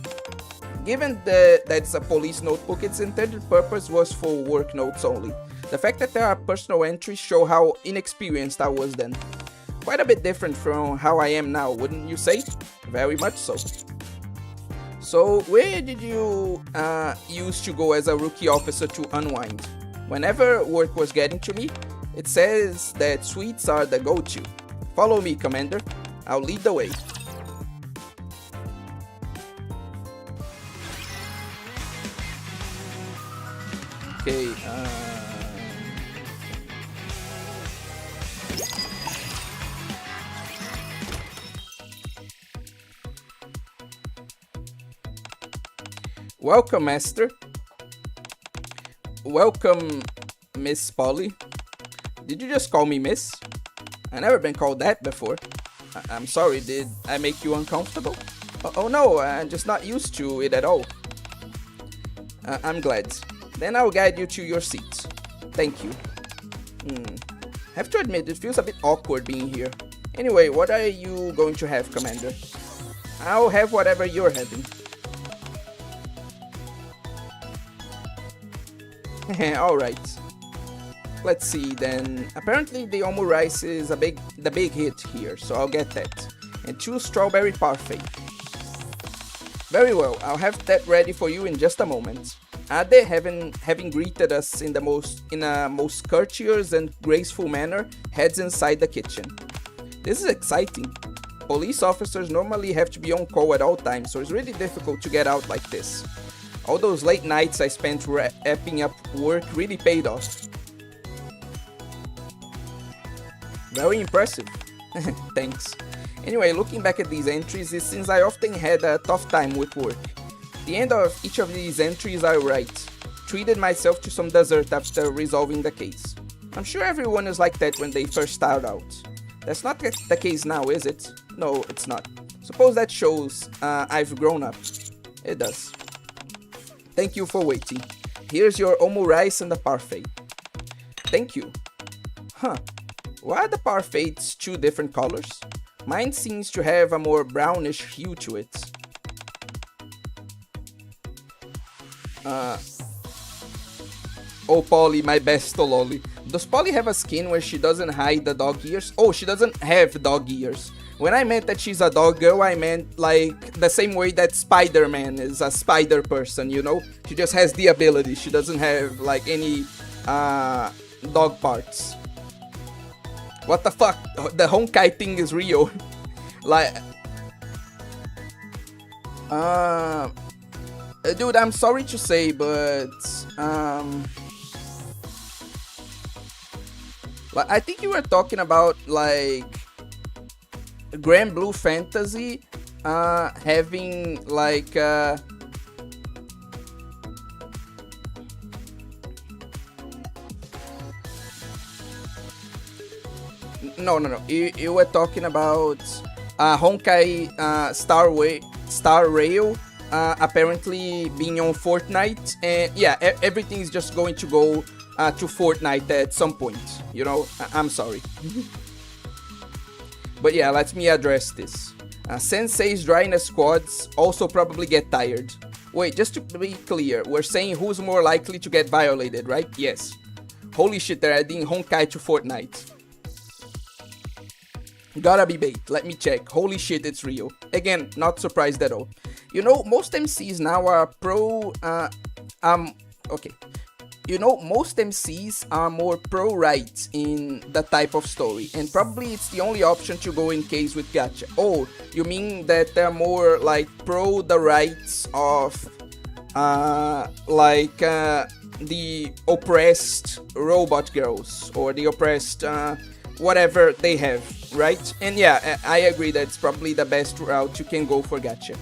Given that it's a police notebook, its intended purpose was for work notes only. The fact that there are personal entries show how inexperienced I was then. Quite a bit different from how I am now, wouldn't you say? Very much so. So, where did you used to go as a rookie officer to unwind? Whenever work was getting to me, it says that suites are the go-to. Follow me, Commander. I'll lead the way. Okay, welcome, Master. Welcome, Miss Polly. Did you just call me Miss? I never been called that before. I'm sorry, did I make you uncomfortable? Oh no, I'm just not used to it at all. I'm glad. Then I'll guide you to your seat. Thank you. Have to admit, it feels a bit awkward being here. Anyway, what are you going to have, Commander? I'll have whatever you're having. Alright. Let's see then. Apparently the omu rice is the big hit here, so I'll get that. And 2 strawberry parfait. Very well, I'll have that ready for you in just a moment. Ade having greeted us in a most courteous and graceful manner, heads inside the kitchen. This is exciting. Police officers normally have to be on call at all times, so it's really difficult to get out like this. All those late nights I spent wrapping up work really paid off. Very impressive. Thanks. Anyway, looking back at these entries, it seems I often had a tough time with work. At the end of each of these entries I write, treated myself to some dessert after resolving the case. I'm sure everyone is like that when they first start out. That's not the case now, is it? No, it's not. Suppose that shows I've grown up. It does. Thank you for waiting. Here's your omu rice and the parfait. Thank you. Huh. Why are the parfaits 2 different colors? Mine seems to have a more brownish hue to it. Oh, Polly, my best lolly. Does Polly have a skin where she doesn't hide the dog ears? Oh, she doesn't have dog ears. When I meant that she's a dog girl, I meant like the same way that Spider-Man is a spider person, you know? She just has the ability. She doesn't have like any dog parts. What the fuck? The Honkai thing is real. Like... dude, I'm sorry to say, but... like, I think you were talking about, like... Grand Blue Fantasy having, like... No. You were talking about Honkai Star Rail apparently being on Fortnite, and yeah, everything's just going to go to Fortnite at some point. You know, I'm sorry. But yeah, let me address this. Sensei's dryness squads also probably get tired. Wait, just to be clear, we're saying who's more likely to get violated, right? Yes. Holy shit, they're adding Honkai to Fortnite. Gotta be bait. Let me check. Holy shit, it's real. Again, not surprised at all. You know, most MCs now are okay. You know, most MCs are more pro-right in that type of story, and probably it's the only option to go in case with gacha. Oh, you mean that they're more like pro the rights of the oppressed robot girls or the oppressed whatever they have, right? And yeah, I agree that it's probably the best route you can go for gacha.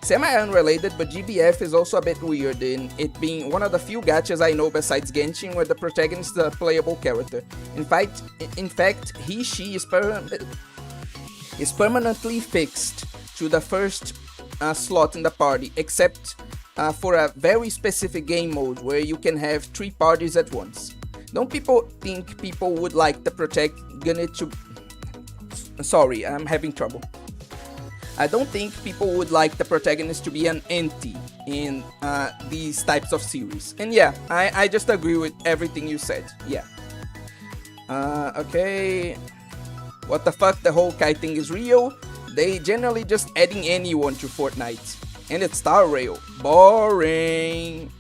Semi-unrelated, but GBF is also a bit weird in it being one of the few gachas I know besides Genshin where the protagonist is a playable character. In fact, she is permanently fixed to the first slot in the party, except for a very specific game mode where you can have 3 parties at once. Don't people think people would like the protagonist to... Sorry, I'm having trouble. I don't think people would like the protagonist to be an anti in these types of series. And yeah, I just agree with everything you said. Yeah. Okay. What the fuck, the whole kite thing is real. They generally just adding anyone to Fortnite. And it's Star Rail. Boring.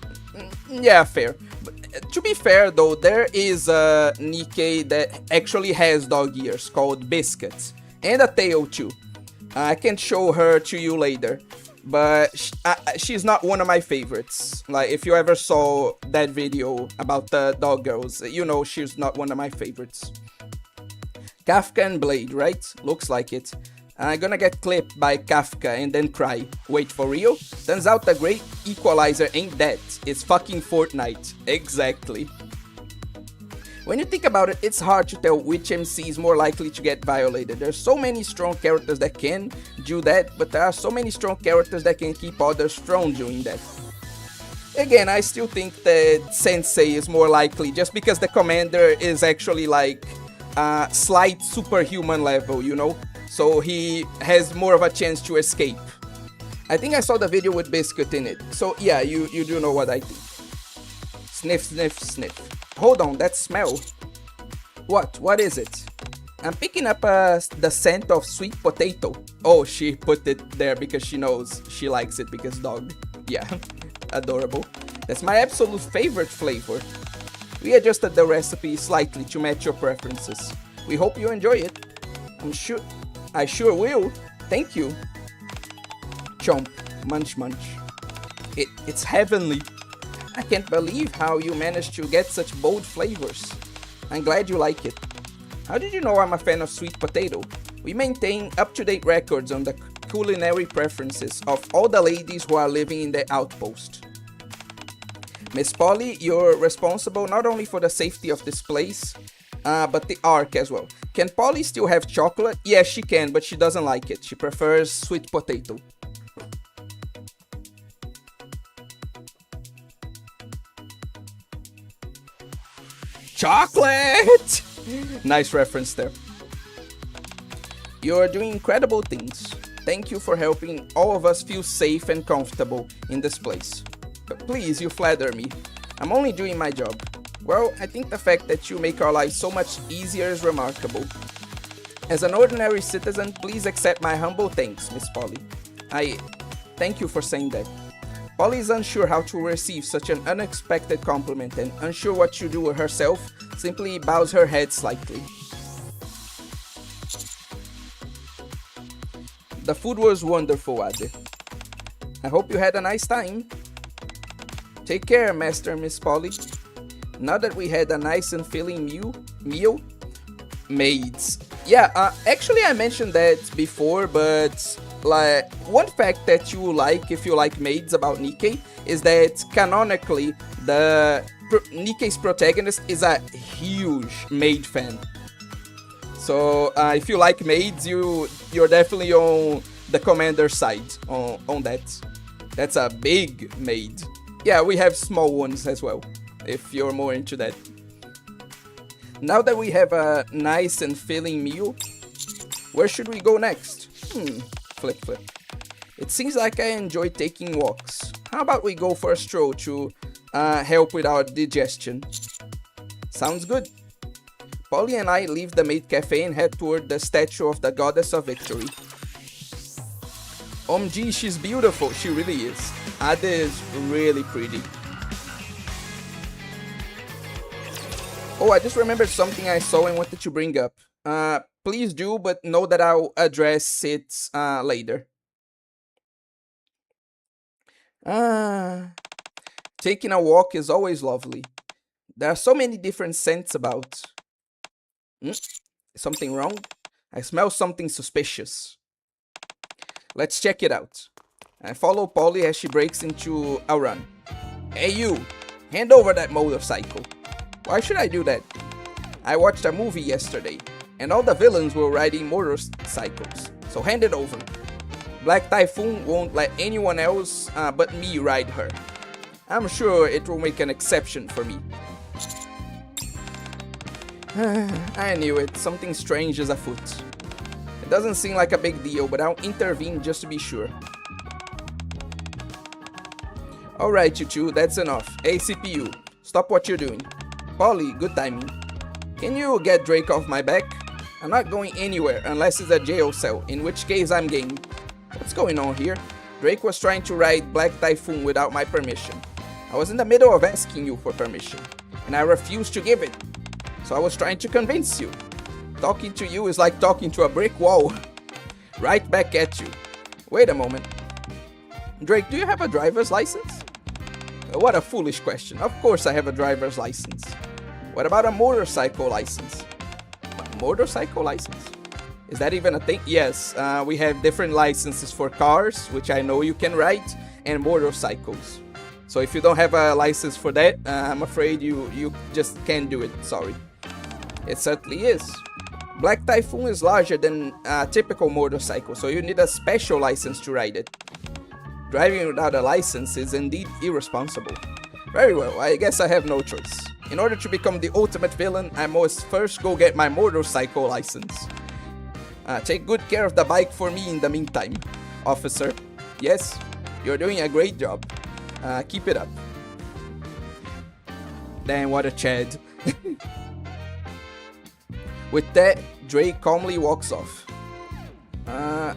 Yeah, fair. But, to be fair though, there is a NIKKE that actually has dog ears called Biscuit. And a tail too. I can show her to you later. But she's not one of my favorites. Like, if you ever saw that video about the dog girls, you know she's not one of my favorites. Kafka and Blade, right? Looks like it. I'm gonna get clipped by Kafka and then cry. Wait, for real? Turns out the great equalizer ain't that. It's fucking Fortnite. Exactly. When you think about it, it's hard to tell which MC is more likely to get violated. There's so many strong characters that can do that, but there are so many strong characters that can keep others from doing that. Again, I still think that Sensei is more likely, just because the commander is actually like a slight superhuman level, you know? So he has more of a chance to escape. I think I saw the video with Biscuit in it. So yeah, you do know what I think. Sniff, sniff, sniff. Hold on, that smell. What is it? I'm picking up the scent of sweet potato. Oh, she put it there because she knows she likes it because dog. Yeah, adorable. That's my absolute favorite flavor. We adjusted the recipe slightly to match your preferences. We hope you enjoy it. I sure will. Thank you. Chomp, munch munch. It's heavenly. I can't believe how you managed to get such bold flavors. I'm glad you like it. How did you know I'm a fan of sweet potato? We maintain up-to-date records on the culinary preferences of all the ladies who are living in the outpost. Miss Polly, you're responsible not only for the safety of this place, but the Ark as well. Can Polly still have chocolate? Yes, she can, but she doesn't like it. She prefers sweet potato. Chocolate! Nice reference there. You're doing incredible things. Thank you for helping all of us feel safe and comfortable in this place. But please, you flatter me. I'm only doing my job. Well, I think the fact that you make our lives so much easier is remarkable. As an ordinary citizen, please accept my humble thanks, Miss Polly. I thank you for saying that. Polly is unsure how to receive such an unexpected compliment and unsure what to do herself, simply bows her head slightly. The food was wonderful, Ade. I hope you had a nice time. Take care, Master and Miss Polly. Now that we had a nice and filling meal, maids. Yeah, actually I mentioned that before, but like one fact that you like if you like maids about NIKKE is that canonically NIKKE's protagonist is a huge maid fan. So if you like maids, you're definitely on the commander's side on that. That's a big maid. Yeah, we have small ones as well, if you're more into that. Now that we have a nice and filling meal, where should we go next? Flip flip. It seems like I enjoy taking walks. How about we go for a stroll to help with our digestion? Sounds good. Polly and I leave the maid cafe and head toward the statue of the goddess of victory. OMG, she's beautiful. She really is. Ade is really pretty. Oh, I just remembered something I saw and wanted to bring up. Please do, but know that I'll address it later. Taking a walk is always lovely. There are so many different scents about. Is something wrong? I smell something suspicious. Let's check it out. I follow Polly as she breaks into a run. Hey you! Hand over that motorcycle. Why should I do that? I watched a movie yesterday, and all the villains were riding motorcycles, so hand it over. Black Typhoon won't let anyone else but me ride her. I'm sure it will make an exception for me. I knew it, something strange is afoot. It doesn't seem like a big deal, but I'll intervene just to be sure. Alright, you two, that's enough. Hey, CPU, stop what you're doing. Polly, good timing. Can you get Drake off my back? I'm not going anywhere unless it's a jail cell, in which case I'm game. What's going on here? Drake was trying to ride Black Typhoon without my permission. I was in the middle of asking you for permission, and I refused to give it. So I was trying to convince you. Talking to you is like talking to a brick wall. Right back at you. Wait a moment. Drake, do you have a driver's license? What a foolish question. Of course I have a driver's license. What about a motorcycle license? A motorcycle license? Is that even a thing? Yes, we have different licenses for cars, which I know you can ride, and motorcycles. So if you don't have a license for that, I'm afraid you just can't do it, sorry. It certainly is. Black Typhoon is larger than a typical motorcycle, so you need a special license to ride it. Driving without a license is indeed irresponsible. Very well, I guess I have no choice. In order to become the ultimate villain, I must first go get my motorcycle license. Take good care of the bike for me in the meantime, officer. Yes, you're doing a great job. Keep it up. Damn, what a Chad. With that, Drake calmly walks off.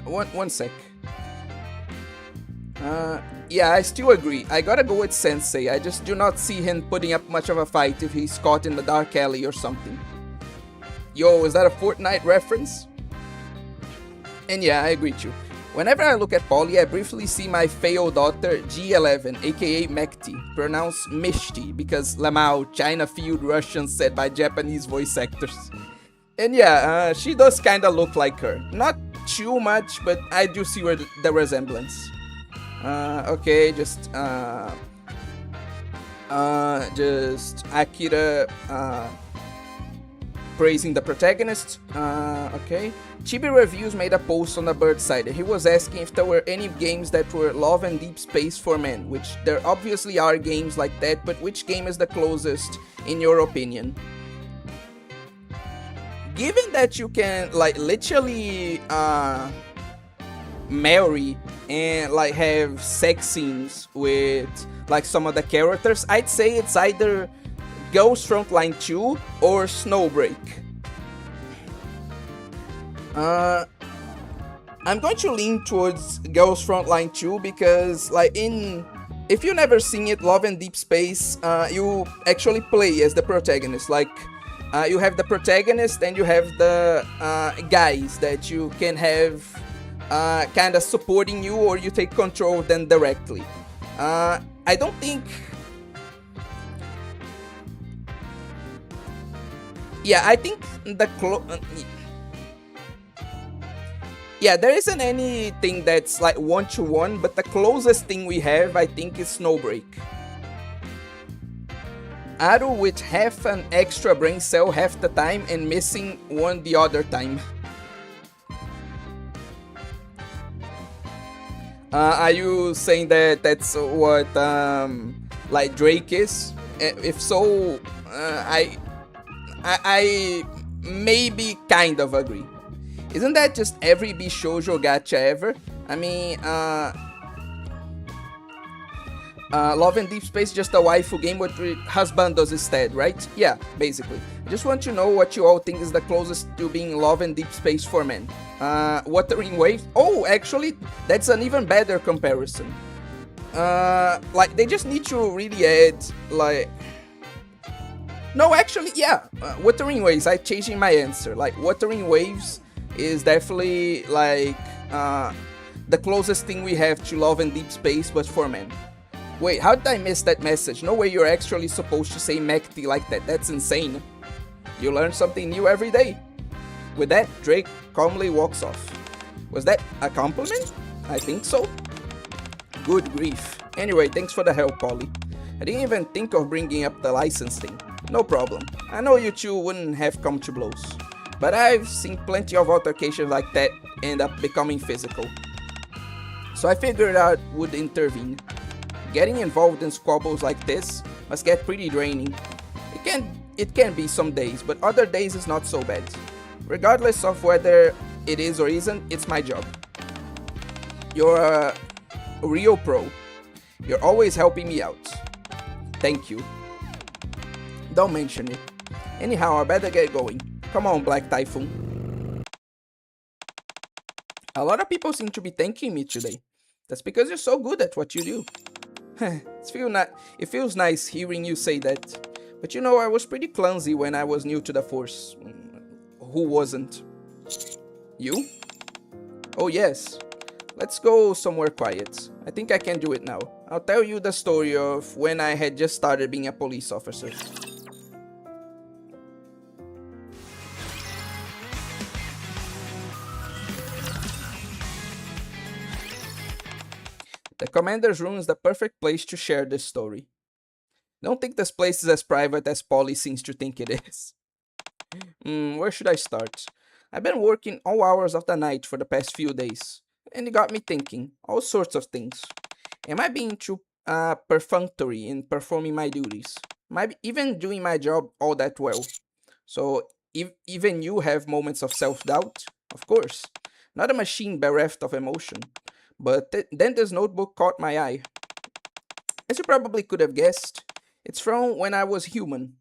One sec. Yeah, I still agree. I gotta go with Sensei. I just do not see him putting up much of a fight if he's caught in the dark alley or something. Yo, is that a Fortnite reference? And yeah, I agree too. Whenever I look at Polly, I briefly see my failed daughter G11, aka Mekti, pronounced Mishti because Lamau, China Field Russian said by Japanese voice actors. And yeah, she does kinda look like her. Not too much, but I do see where the resemblance. Okay, just Akira praising the protagonist. Okay. Chibi Reviews made a post on the bird side. He was asking if there were any games that were Love and Deep Space for men, which there obviously are games like that, but which game is the closest in your opinion? Given that you can like literally marry and like have sex scenes with like some of the characters, I'd say it's either Girls Frontline 2 or Snowbreak. I'm going to lean towards Girls Frontline 2 because like if you never seen it, Love and Deep Space, you actually play as the protagonist. Like you have the protagonist and you have the guys that you can have kind of supporting you, or you take control of them directly. I don't think... Yeah, I think the yeah, there isn't anything that's like one-to-one, but the closest thing we have, I think, is Snowbreak. Aru with half an extra brain cell half the time and missing one the other time. Are you saying that that's what like Drake is? If so, I maybe kind of agree. Isn't that just every Bishoujo gacha ever? I mean, Love and Deep Space just a waifu game with husbandos instead, right? Yeah, basically. I just want to know what you all think is the closest to being Love and Deep Space for men. Wuthering Waves? Oh, actually, that's an even better comparison. Like, they just need to really add, like... No, actually, yeah. Wuthering Waves, I'm changing my answer. Like, Wuthering Waves is definitely, like, the closest thing we have to Love and Deep Space, but for men. Wait, how did I miss that message? No way you're actually supposed to say Mekti like that. That's insane. You learn something new every day. With that, Drake calmly walks off. Was that a compliment? I think so. Good grief. Anyway, thanks for the help, Polly. I didn't even think of bringing up the license thing. No problem. I know you two wouldn't have come to blows. But I've seen plenty of altercations like that end up becoming physical. So I figured I would intervene. Getting involved in squabbles like this must get pretty draining. It can be some days, but other days is not so bad. Regardless of whether it is or isn't, it's my job. You're a real pro. You're always helping me out. Thank you. Don't mention it. Anyhow, I better get going. Come on, Black Typhoon. A lot of people seem to be thanking me today. That's because you're so good at what you do. It feels nice hearing you say that. But you know, I was pretty clumsy when I was new to the Force. Who wasn't? You? Oh yes. Let's go somewhere quiet. I think I can do it now. I'll tell you the story of when I had just started being a police officer. The commander's room is the perfect place to share this story. Don't think this place is as private as Polly seems to think it is. Where should I start? I've been working all hours of the night for the past few days, and it got me thinking all sorts of things. Am I being too perfunctory in performing my duties? Am I even doing my job all that well? So, even you have moments of self-doubt? Of course. Not a machine bereft of emotion. But then this notebook caught my eye. As you probably could have guessed, it's from when I was human.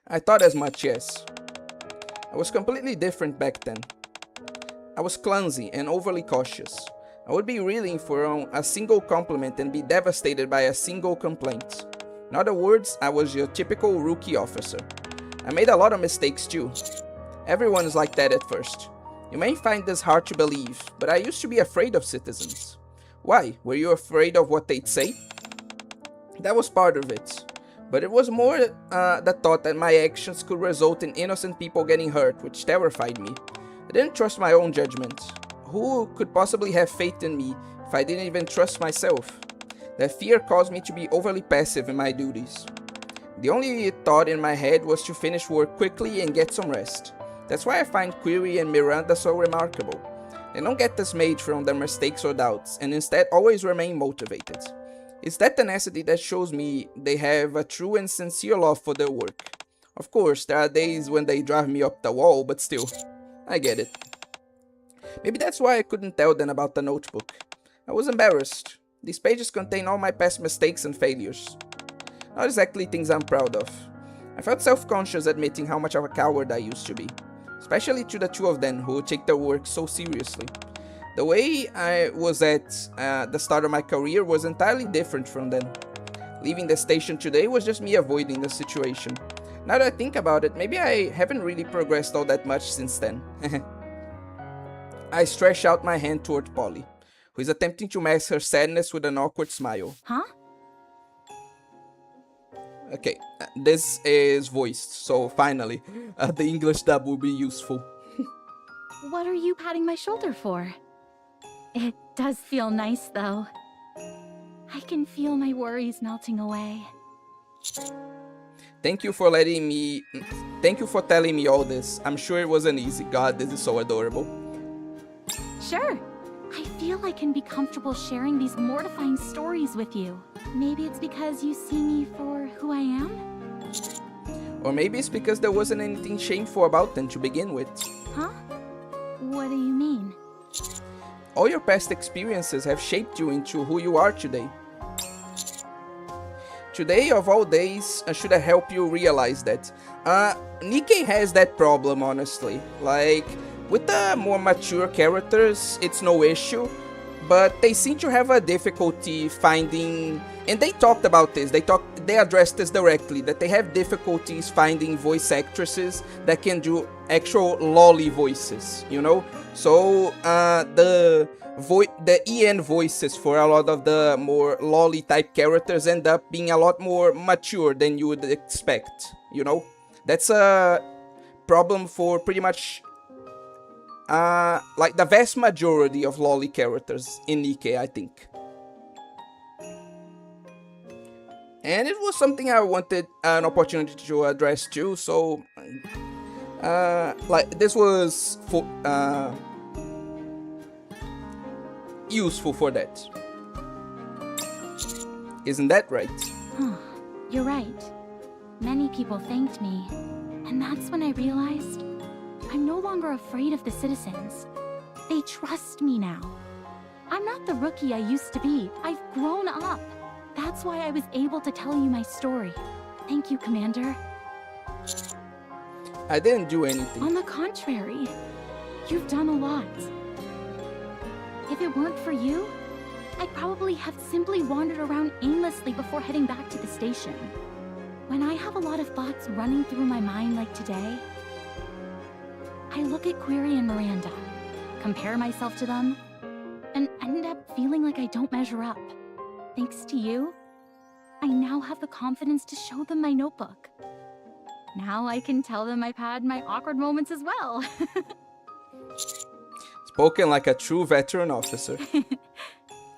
I thought as much, yes. I was completely different back then. I was clumsy and overly cautious. I would be reeling for a single compliment and be devastated by a single complaint. In other words, I was your typical rookie officer. I made a lot of mistakes too. Everyone's like that at first. You may find this hard to believe, but I used to be afraid of citizens. Why? Were you afraid of what they'd say? That was part of it. But it was more the thought that my actions could result in innocent people getting hurt, which terrified me. I didn't trust my own judgment. Who could possibly have faith in me if I didn't even trust myself? That fear caused me to be overly passive in my duties. The only thought in my head was to finish work quickly and get some rest. That's why I find Query and Miranda so remarkable. They don't get dismayed from their mistakes or doubts, and instead always remain motivated. It's that tenacity that shows me they have a true and sincere love for their work. Of course, there are days when they drive me up the wall, but still, I get it. Maybe that's why I couldn't tell them about the notebook. I was embarrassed. These pages contain all my past mistakes and failures. Not exactly things I'm proud of. I felt self-conscious admitting how much of a coward I used to be. Especially to the two of them who take their work so seriously. The way I was at the start of my career was entirely different from then. Leaving the station today was just me avoiding the situation. Now that I think about it, maybe I haven't really progressed all that much since then. I stretch out my hand toward Polly, who is attempting to mask her sadness with an awkward smile. Huh? Okay, this is voiced, so finally, the English dub will be useful. What are you patting my shoulder for? It does feel nice, though. I can feel my worries melting away. Thank you for telling me all this. I'm sure it wasn't easy. God, this is so adorable. Sure. I feel I can be comfortable sharing these mortifying stories with you. Maybe it's because you see me for who I am? Or maybe it's because there wasn't anything shameful about them to begin with. Huh? What do you mean? All your past experiences have shaped you into who you are today. Today, of all days, I should have helped you realize that. NIKKE has that problem, honestly. Like, with the more mature characters, it's no issue. But they seem to have a difficulty finding... And they talked about this, they addressed this directly, that they have difficulties finding voice actresses that can do actual lolly voices, you know? So, the EN voices for a lot of the more lolly type characters end up being a lot more mature than you would expect, you know? That's a problem for pretty much, like the vast majority of lolly characters in NIKKE, I think. And it was something I wanted an opportunity to address too, so like this was useful for that. Isn't that right? You're right. Many people thanked me, and that's when I realized I'm no longer afraid of the citizens. They trust me now. I'm not the rookie I used to be. I've grown up. That's why I was able to tell you my story. Thank you, Commander. I didn't do anything. On the contrary, you've done a lot. If it weren't for you, I'd probably have simply wandered around aimlessly before heading back to the station. When I have a lot of thoughts running through my mind like today, I look at Query and Miranda, compare myself to them, and end up feeling like I don't measure up. Thanks to you, I now have the confidence to show them my notebook. Now I can tell them I've had my awkward moments as well. Spoken like a true veteran officer.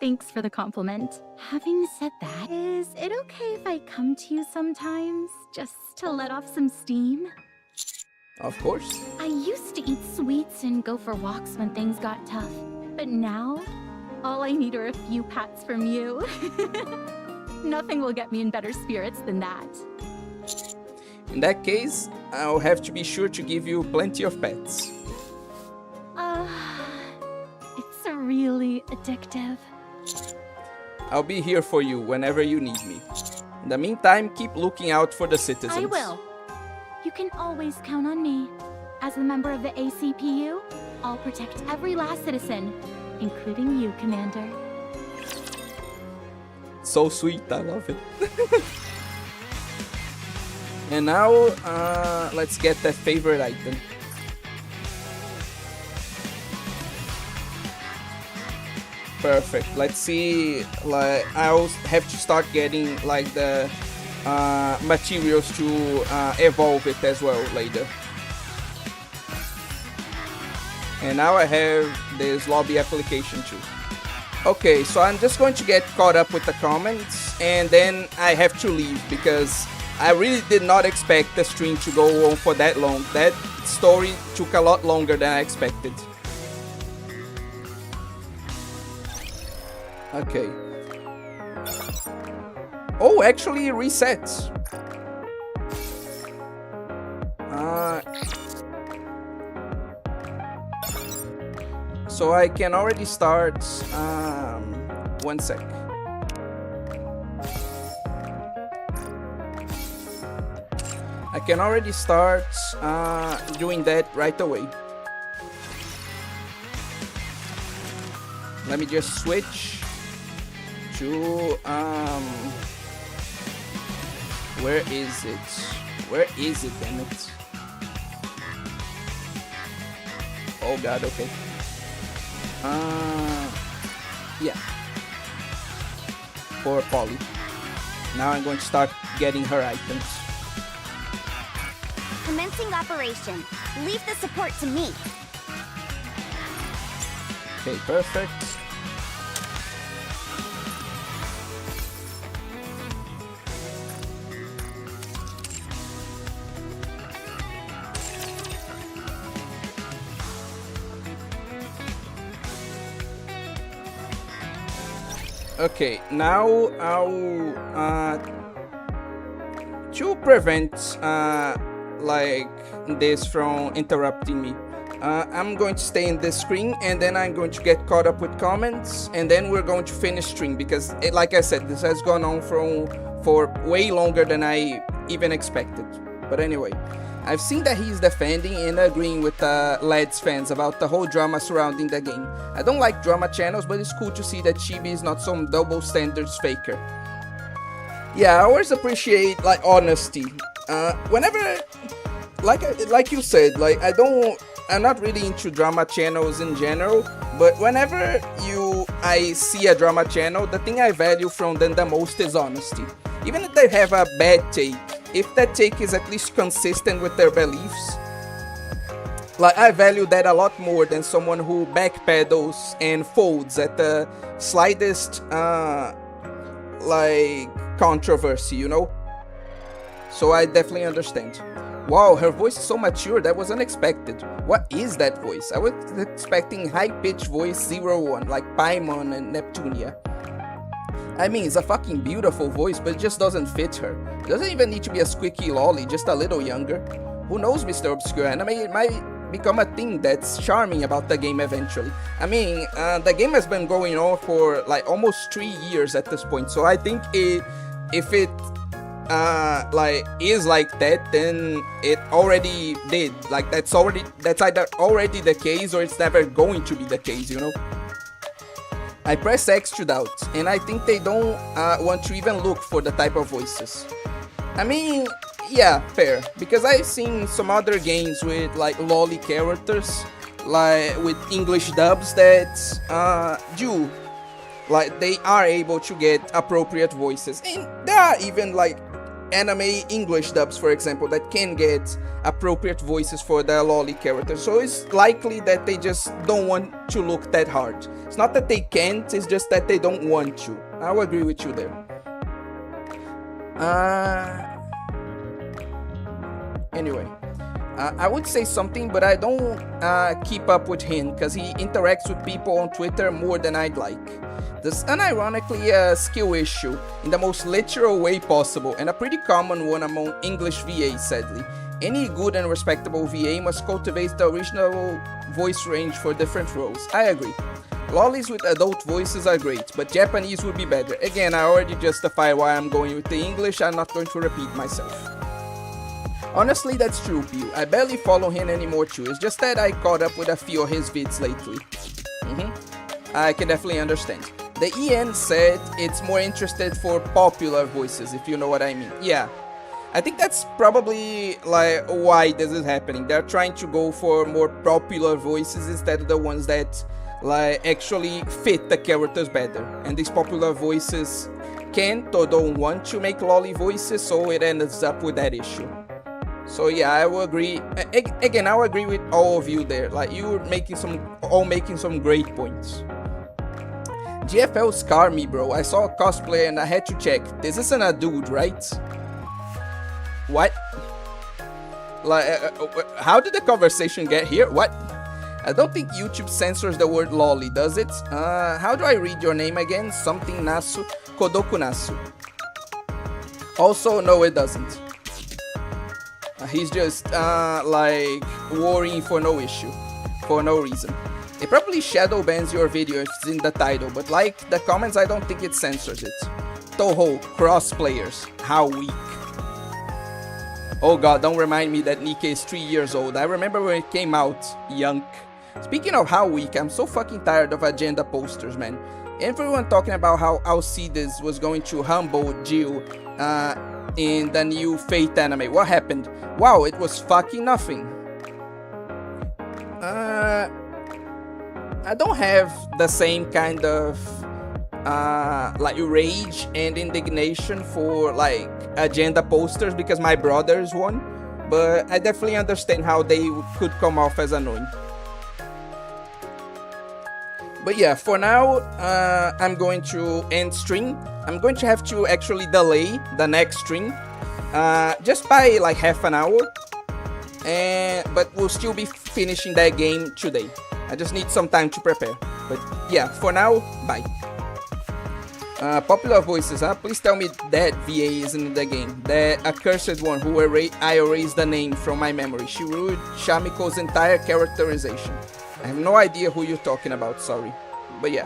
Thanks for the compliment. Having said that, is it okay if I come to you sometimes, just to let off some steam? Of course. I used to eat sweets and go for walks when things got tough, but now, all I need are a few pats from you. Nothing will get me in better spirits than that. In that case, I'll have to be sure to give you plenty of pets. It's really addictive. I'll be here for you whenever you need me. In the meantime, keep looking out for the citizens. I will. You can always count on me. As a member of the ACPU, I'll protect every last citizen, including you, Commander. So sweet, I love it. And now, let's get that favorite item. Perfect. Let's see, like, I'll have to start getting like the materials to evolve it as well later. And now I have this lobby application too. Okay, so I'm just going to get caught up with the comments and then I have to leave because I really did not expect the stream to go on for that long. That story took a lot longer than I expected. Okay. Oh, actually it resets. So I can already start, one sec. I can already start doing that right away. Let me just switch to, where is it? Where is it, damn it? Oh god, okay. Yeah. For Polly. Now I'm going to start getting her items. Commencing operation. Leave the support to me. Okay, perfect. Okay, now I'll to prevent like this from interrupting me, I'm going to stay in this screen and then I'm going to get caught up with comments and then we're going to finish stream because like I said, this has gone on for way longer than I even expected. But anyway, I've seen that he's defending and agreeing with Led's fans about the whole drama surrounding the game. I don't like drama channels, but it's cool to see that Chibi is not some double standards faker. Yeah, I always appreciate like honesty. Whenever, like you said, like I'm not really into drama channels in general, but whenever I see a drama channel, the thing I value from them the most is honesty. Even if they have a bad take, if that take is at least consistent with their beliefs, like I value that a lot more than someone who backpedals and folds at the slightest like controversy, you know? So I definitely understand. Wow, her voice is so mature, that was unexpected. What is that voice? I was expecting high-pitched voice 01, like Paimon and Neptunia. I mean, it's a fucking beautiful voice, but it just doesn't fit her. It doesn't even need to be a squeaky lolly, just a little younger. Who knows, Mr. Obscure Anime? It might become a thing that's charming about the game eventually. I mean, the game has been going on for like almost 3 years at this point, so I think if it like is like that, then it already did. Like that's either already the case or it's never going to be the case, you know? I press X to doubt, and I think they don't want to even look for the type of voices. I mean, yeah, fair, because I've seen some other games with like lolly characters, like with English dubs that do, like they are able to get appropriate voices, and there are even like anime English dubs, for example, that can get appropriate voices for the lolly characters. So it's likely that they just don't want to look that hard. It's not that they can't, it's just that they don't want to. I'll agree with you there. Anyway, I would say something, but I don't keep up with him because he interacts with people on Twitter more than I'd like. This is unironically a skill issue in the most literal way possible, and a pretty common one among English VAs, sadly. Any good and respectable VA must cultivate the original voice range for different roles. I agree. Lollies with adult voices are great, but Japanese would be better. Again, I already justify why I'm going with the English, I'm not going to repeat myself. Honestly, that's true, Pew. I barely follow him anymore too, it's just that I caught up with a few of his vids lately. I can definitely understand. The EN said it's more interested for popular voices, if you know what I mean. Yeah, I think that's probably like why this is happening. They're trying to go for more popular voices instead of the ones that like actually fit the characters better. And these popular voices can't or don't want to make lolly voices, so it ends up with that issue. So yeah, I will agree. Again, I will agree with all of you there. Like you're making some great points. GFL scarred me, bro. I saw a cosplay and I had to check. This isn't a dude, right? What? Like, how did the conversation get here? What? I don't think YouTube censors the word lolly, does it? How do I read your name again? Something Nasu, Kodoku Nasu. Also, no, it doesn't. He's just like worrying for no issue, for no reason. It probably shadow bans your video if it's in the title, but like the comments, I don't think it censors it. Toho, cross players, how weak. Oh god, don't remind me that NIKKE is 3 years old. I remember when it came out, yunk. Speaking of how weak, I'm so fucking tired of agenda posters, man. Everyone talking about how Alcides was going to humble Jill in the new Fate anime. What happened? Wow, it was fucking nothing. I don't have the same kind of like rage and indignation for like agenda posters because my brother is one, but I definitely understand how they could come off as annoying. But yeah, for now, I'm going to end stream. I'm going to have to actually delay the next stream just by like half an hour, but we'll still be finishing that game today. I just need some time to prepare. But yeah, for now, bye. Popular voices, huh? Please tell me that VA isn't in the game. That accursed one who I erased the name from my memory. She ruined Shamiko's entire characterization. I have no idea who you're talking about, sorry. But yeah.